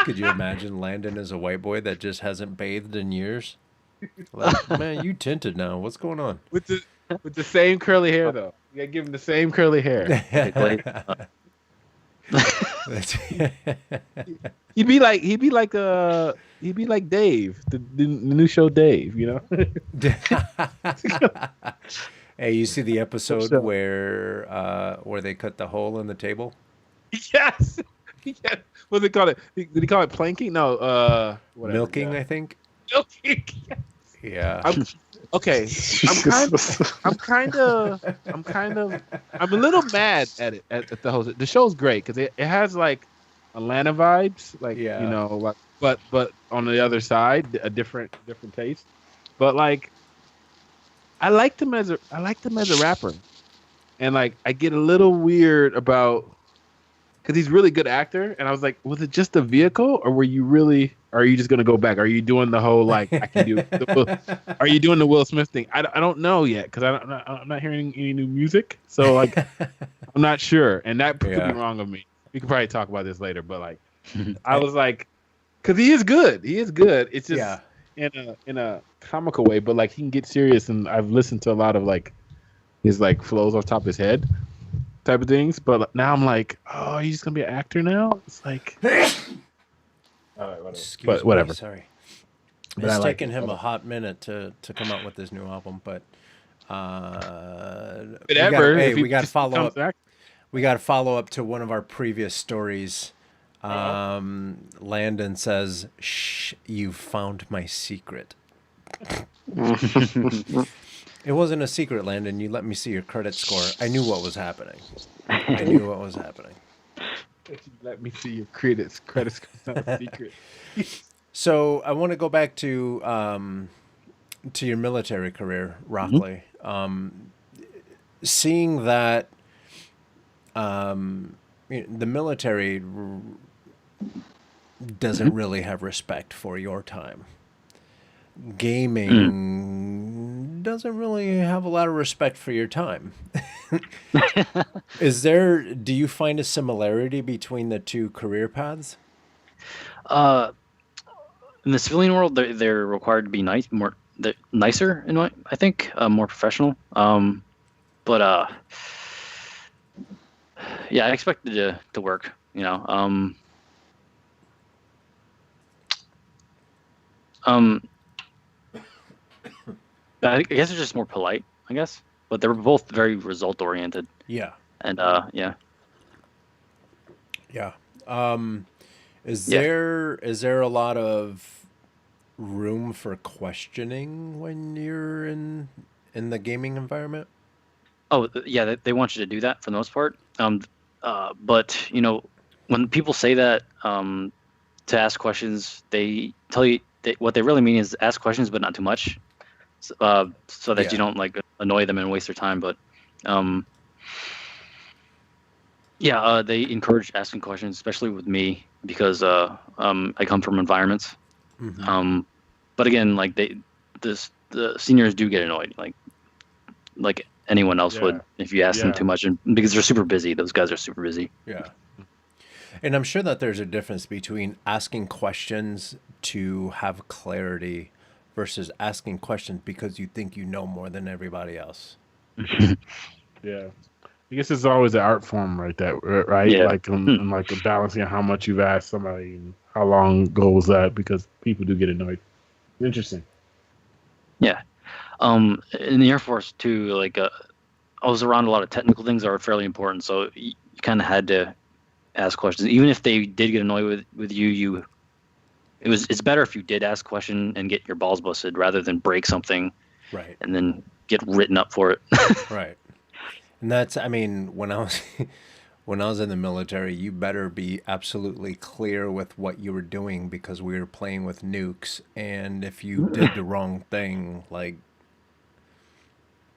Could you imagine Landon as a white boy that just hasn't bathed in years? Like, man, you tinted now. What's going on? with the same curly hair though. You gotta give him the same curly hair. He'd be like Dave, the new show Dave, you know? Hey, you see the episode So- where they cut the hole in the table? Yes. Yeah. What did they call it? Did he call it planking? No, whatever. Milking, Yeah. I think. Milking. Yeah. I'm a little mad at it at the whole. The show's great because it has like Atlanta vibes, like Yeah. you know, like but on the other side, a different taste. But like, I liked him as a rapper, and like I get a little weird about because he's a really good actor, and I was like, was it just a vehicle, or are you just gonna go back? Are you doing the whole like I can do? Are you doing the Will Smith thing? I don't know yet because I'm not hearing any new music, so like I'm not sure, and that could Yeah. be wrong of me. We could probably talk about this later, but like I was like, because he is good. It's just Yeah. in a comical way, but like he can get serious, and I've listened to a lot of like his like flows off top of his head type of things, but now I'm like, oh, he's just gonna be an actor now. It's like, all right, whatever. Excuse But me, whatever. sorry. But It's I like taken it. him a hot minute to come out with his new album, but Whatever. If he we got to just follow becomes up. an actor. We got to follow up to one of our previous stories. Landon says, "Shh, you found my secret." It wasn't a secret, Landon. You let me see your credit score. I knew what was happening. Let me see your credit score. Not a secret. So I want to go back to your military career, Rockley. Seeing that the military doesn't really have respect for your time. Gaming doesn't really have a lot of respect for your time. Do you find a similarity between the two career paths? In the civilian world, they're required to be nicer, I think, more professional. But yeah, I expected it to work. You know, I guess it's just more polite. I guess, but they were both very result oriented. Yeah. And yeah. Yeah. Is Yeah. there a lot of room for questioning when you're in the gaming environment? Oh, yeah, they want you to do that for the most part. But you know, when people say that to ask questions, they tell you what they really mean is ask questions, but not too much, so that Yeah. you don't like annoy them and waste their time. But yeah, they encourage asking questions, especially with me because I come from environments. Mhm. But again, like the seniors do get annoyed, like anyone else would if you ask them Yeah. too much, and because they're super busy. Those guys are super busy. Yeah. And I'm sure that there's a difference between asking questions to have clarity versus asking questions because you think you know more than everybody else. Yeah. I guess it's always an art form, right? Right? Yeah. Like, like a balancing how much you've asked somebody and how long ago was that, because people do get annoyed. Interesting. Yeah. In the Air Force too, like I was around a lot of technical things that were fairly important, so you kind of had to ask questions, even if they did get annoyed with you. It's better if you did ask a question and get your balls busted rather than break something Right. and then get written up for it. Right. And that's, I mean, when I was when I was in the military, you better be absolutely clear with what you were doing because we were playing with nukes, and if you did the wrong thing, like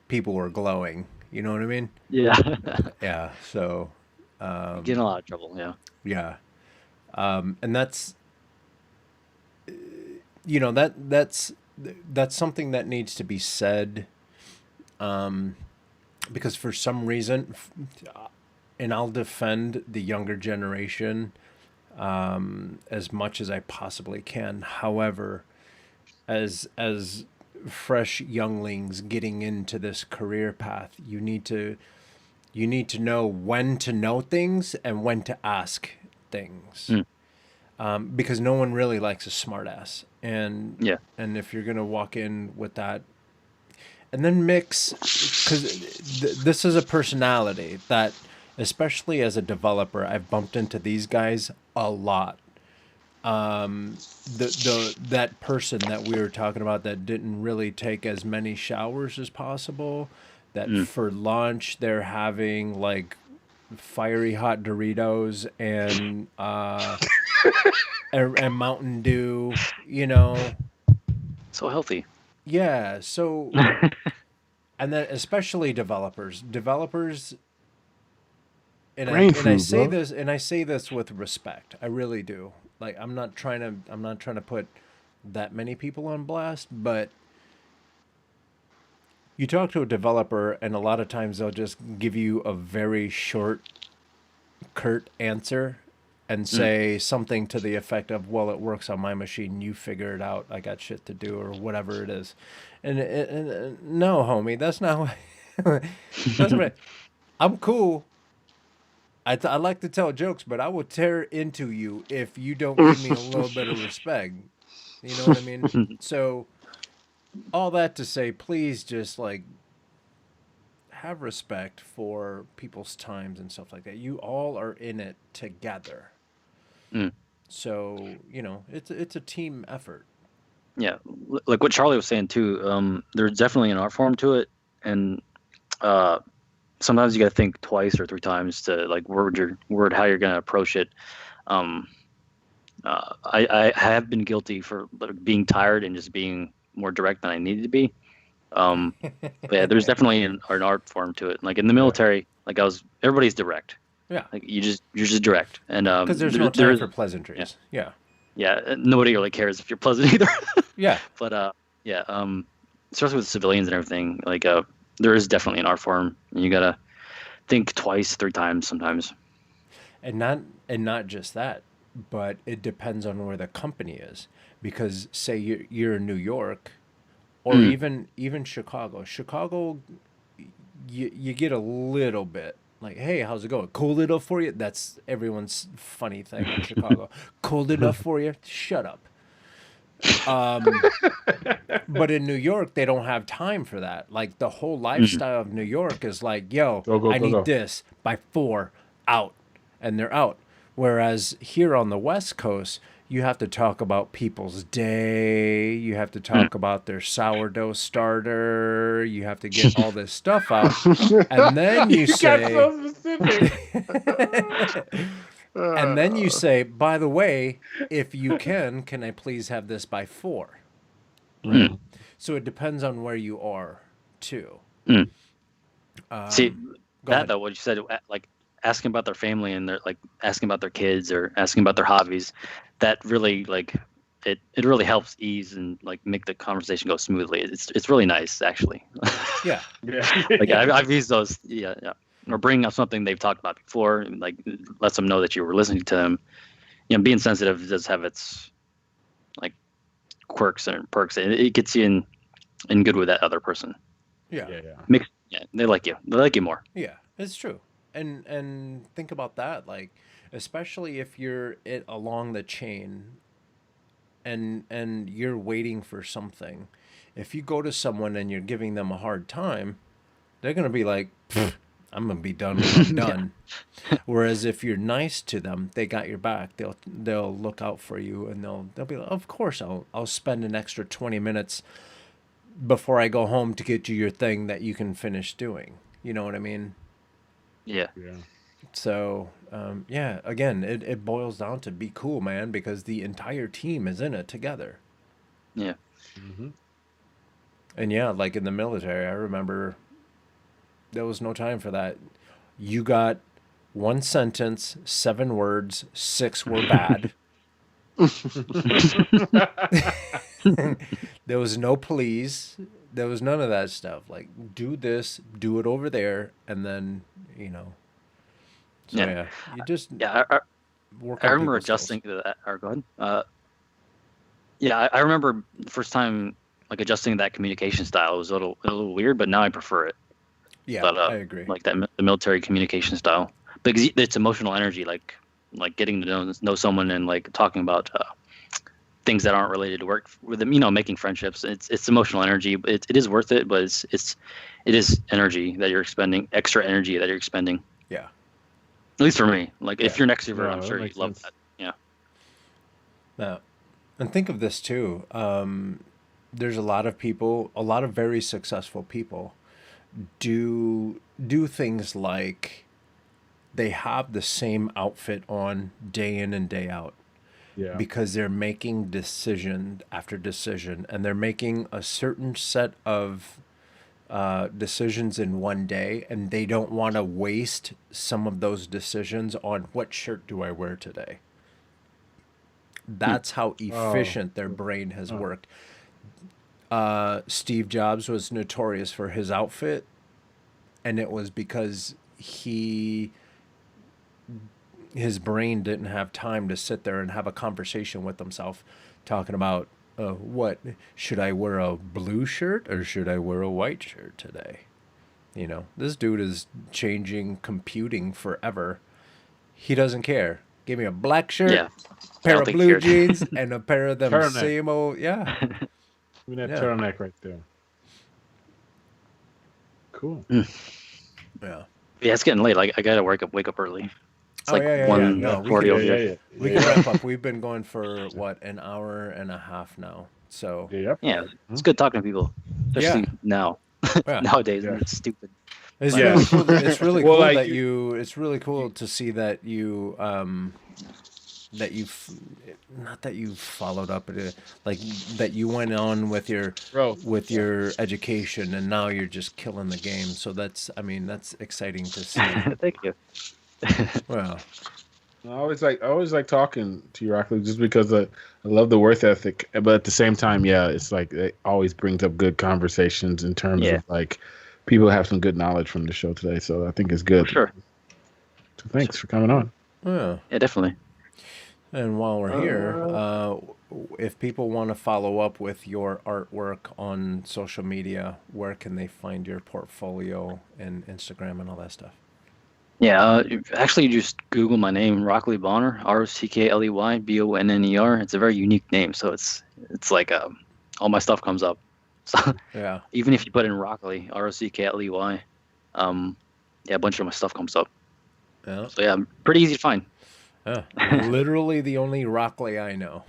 people were glowing. You know what I mean? Yeah. Yeah. So, Get in a lot of trouble. Yeah. yeah. And that's you know that's something that needs to be said, because for some reason, and I'll defend the younger generation as much as I possibly can. However, as fresh younglings getting into this career path, you need to know when to know things and when to ask things. Because no one really likes a smartass, and Yeah. if you're gonna walk in with that, and then mix, because this is a personality that, especially as a developer, I've bumped into these guys a lot. That person that we were talking about that didn't really take as many showers as possible. That for lunch they're having like fiery hot Doritos and and Mountain Dew, you know. So healthy. Yeah, so and then especially developers, and Brain I food, say bro. this, with respect. I really do. Like I'm not trying to put that many people on blast, but you talk to a developer and a lot of times they'll just give you a very short, curt answer and say something to the effect of, well, it works on my machine, you figure it out, I got shit to do, or whatever it is. And no, homie, that's not that's what I'm cool. I like to tell jokes, but I will tear into you if you don't give me a little bit of respect. You know what I mean? So all that to say, please just like have respect for people's times and stuff like that. You all are in it together. Mm. So, it's a team effort. Yeah, like what Charlie was saying too. There's definitely an art form to it, and sometimes you got to think twice or three times to like word how you're gonna approach it. I have been guilty for like, being tired and just being more direct than I needed to be. But yeah, there's definitely an art form to it. Like in the military, like everybody's direct. Yeah. Like you're just direct, and Because there's no time for pleasantries. Yeah. Yeah, nobody really cares if you're pleasant either. Yeah. But yeah, especially with civilians and everything, like there is definitely an art form, and you gotta think twice, three times sometimes. And not just that, but it depends on where the company is. Because say you're in New York, or even Chicago. Chicago, you get a little bit like, hey, how's it going? Cold enough for you? That's everyone's funny thing in Chicago. Cold enough for you? Shut up. But in New York, they don't have time for that. Like the whole lifestyle of New York is like, yo, I need this by 4 out, and they're out. Whereas here on the West Coast, you have to talk about people's day. You have to talk about their sourdough starter. You have to get all this stuff out, and then you say, got so specific. and then you say, by the way, if you can I please have this by 4? Right. So it depends on where you are, too. See ahead. though, what you said, like asking about their family and their like asking about their kids or asking about their hobbies, that really like it really helps ease and like make the conversation go smoothly. It's really nice actually. Yeah. Like I've used those. Yeah. Or bringing up something they've talked about before, and like lets them know that you were listening to them. Being sensitive does have its like quirks and perks. It gets you in good with that other person. Yeah. They like you. They like you more. Yeah, it's true. And think about that, like, especially if you're along the chain and you're waiting for something. If you go to someone and you're giving them a hard time, they're going to be like, I'm going to be done when I'm done. Whereas if you're nice to them, they got your back. They'll look out for you, and they'll be like, of course I'll spend an extra 20 minutes before I go home to get you your thing that you can finish doing. You know what I mean? Yeah. Yeah. So, yeah, again, it boils down to be cool, man, because the entire team is in it together. Yeah. Mm-hmm. And yeah, like in the military, I remember there was no time for that. You got one sentence, 7 words, 6 were bad. There was no please. There was none of that stuff. Like, do this, do it over there, and then, you know. So, yeah, you just Yeah, work I on remember people's skills. adjusting to that. Or go ahead. Yeah, I remember the first time like adjusting that communication style. It was a little weird, but now I prefer it. Yeah, But I agree. like the military communication style, because it's emotional energy, like getting to know someone and like talking about things that aren't related to work with them. You know, making friendships. It's emotional energy. It is worth it, but it is energy that you're expending, extra energy that you're expending. Yeah. At least for me. Like if Yeah. you're an extrovert, No, I'm that sure you makes love sense. that. Yeah. Now, and think of this too. There's a lot of people, a lot of very successful people, do things like they have the same outfit on day in and day out Yeah. because they're making decision after decision, and they're making a certain set of decisions in one day, and they don't want to waste some of those decisions on what shirt do I wear today. That's how efficient their brain has worked. Steve Jobs was notorious for his outfit, and it was because his brain didn't have time to sit there and have a conversation with himself, talking about what should I wear, a blue shirt or should I wear a white shirt today? You know, this dude is changing computing forever. He doesn't care. Give me a black shirt, Yeah. pair don't of think he blue cares. jeans, and a pair of them Turtleneck. same old, yeah. Give me that Yeah. turtleneck right there. Cool. Yeah. Yeah, it's getting late. Like I gotta wake up early. It's Oh, like yeah. 1:40 over Yeah, here. yeah, We can wrap up. We've been going for what, an hour and a half now. So Yep. Yeah, it's good talking to people, especially now. Yeah. Nowadays, Yeah. it's stupid. it's Yeah. really cool. It's really Well, cool like that you. It's really cool to see that you. That you've, not that you followed up, like that you went on with your education, and now you're just killing the game. So that's exciting to see. Thank you. Well, I always like talking to you, Rockley, just because I love the work ethic. But at the same time, yeah, it's like it always brings up good conversations in terms of like people have some good knowledge from the show today. So I think it's good. For sure. So thanks for coming on. yeah. Yeah, definitely. And while we're here, if people want to follow up with your artwork on social media, where can they find your portfolio and Instagram and all that stuff? Yeah, actually, you just Google my name, Rockley Bonner, Rockley Bonner. It's a very unique name, so it's like all my stuff comes up. So Yeah. even if you put in Rockley, Rockley, yeah, a bunch of my stuff comes up. Yeah. So yeah, pretty easy to find. Literally the only Rockley I know.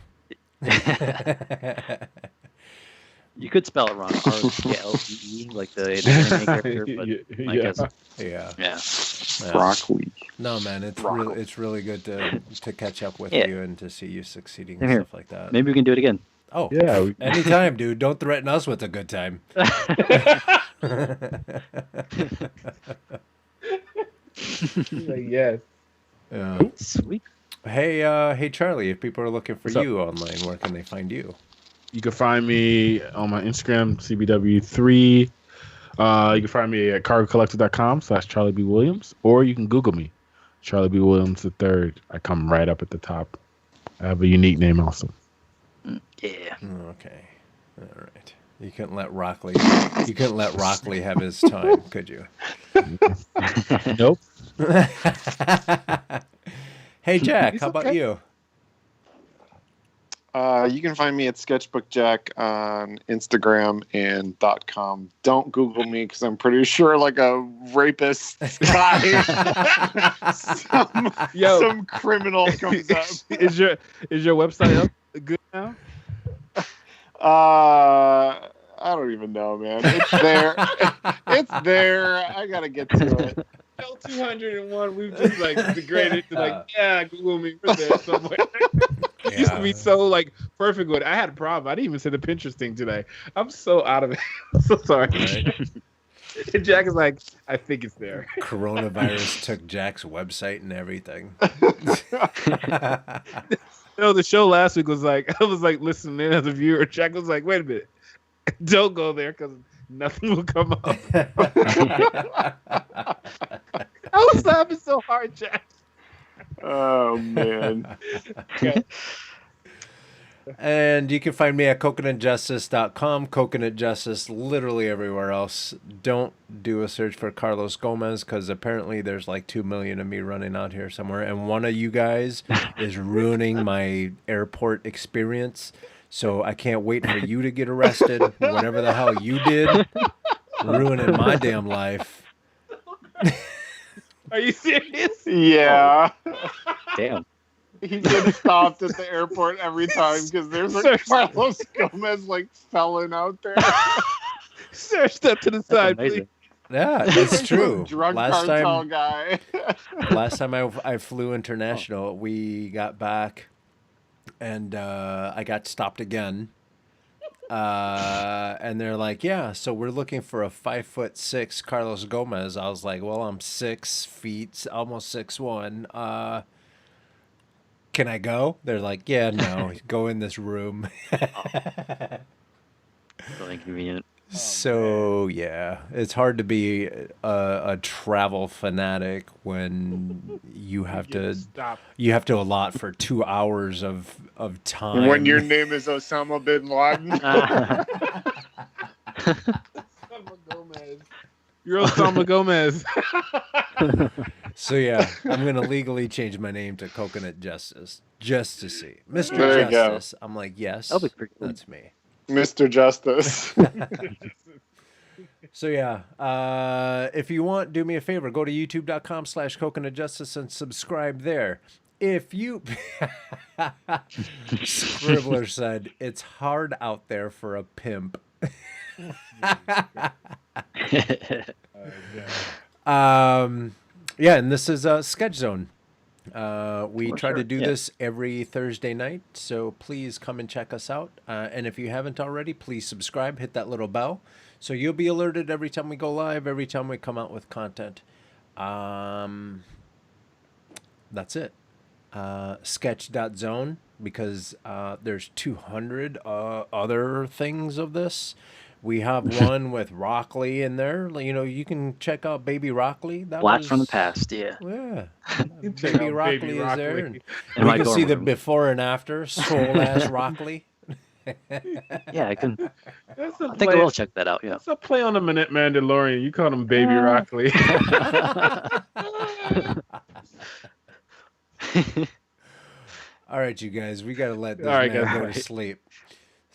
You could spell it wrong, Roklee, like the anime character, but I guess Yeah. Broccoli. No, man, it's really good to catch up with Yeah. you and to see you succeeding Same and here. stuff like that. Maybe we can do it again. Oh, Yeah. anytime, dude. Don't threaten us with a good time. Yes. Yeah. Sweet. Hey, Charlie, if people are looking for What's up? you online, where can they find you? You can find me on my Instagram, CBW3. You can find me at cargocollector.com/Charlie B. Williams, or you can Google me, Charlie B. Williams III. I come right up at the top. I have a unique name also. Yeah. Okay. All right. You couldn't let Rockley have his time, could you? Nope. Hey, Jack, how about you? You can find me at SketchbookJack on Instagram and .com. Don't Google me because I'm pretty sure like a rapist guy, some criminal comes up. Is your website up good now? I don't even know, man. It's there. It's there. I gotta get to it. 201. We've just like degraded to like, yeah, Google me. We're there somewhere. It used to be so like perfect with it. I had a problem. I didn't even say the Pinterest thing today. I'm so out of it. I'm so sorry. Right. And Jack is like, I think it's there. Coronavirus took Jack's website and everything. No, the show last week was like, I was like listening in as a viewer. Jack was like, wait a minute, don't go there because nothing will come up. I was laughing so hard, Jack. Oh man. Okay. And you can find me at coconutjustice.com. Coconut Justice literally everywhere else. Don't do a search for Carlos Gomez because apparently there's like 2 million of me running out here somewhere. And one of you guys is ruining my airport experience. So I can't wait for you to get arrested. Whatever the hell you did, ruining my damn life. Are you serious? Yeah. Damn. He gets stopped at the airport every time because there's a Carlos Gomez like felon out there. Sir, step to the side, amazing. please. Yeah, it's true. Drug cartel guy. Last time I flew international, we got back, and I got stopped again. And they're like, yeah, so we're looking for a 5'6" Carlos Gomez. I was like, well, I'm 6 feet, almost 6'1". Can I go? They're like, yeah, no, go in this room. Really inconvenient. So yeah, it's hard to be a travel fanatic when you have to allot for 2 hours of time. When your name is Osama bin Laden. Osama Gomez. You're Osama Gomez. So yeah, I'm gonna legally change my name to Coconut Justice just to see Mr. There you go. Justice. I'm like, yes, That'll be pretty cool. that's me. Mr. Justice. So yeah, if you want, do me a favor, go to youtube.com/coconutjustice and subscribe there. If you Scribbler said it's hard out there for a pimp. Yeah, and this is Sketch Zone. We try to do this every Thursday night, so please come and check us out. And if you haven't already, please subscribe, hit that little bell, so you'll be alerted every time we go live, every time we come out with content. That's it. Sketch.zone, because there's 200 other things of this. We have one with Rockley in there. You know, you can check out Baby Rockley. That Blast from the past, yeah. Yeah. Check Baby out Rockley Baby is there. Rockley. And we can see the before and after. Swole-ass Rockley. Yeah, I can. That's I think I will check that out, yeah. That's a play on the minute Mandalorian. You called him Baby Rockley. All right, you guys. We got to let this All right, man guys. go to sleep.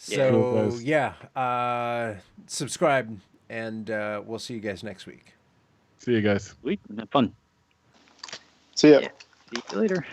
Yeah. So, yeah. Subscribe, and we'll see you guys next week. See you guys. Sweet. Have fun. See ya. Yeah. See you later.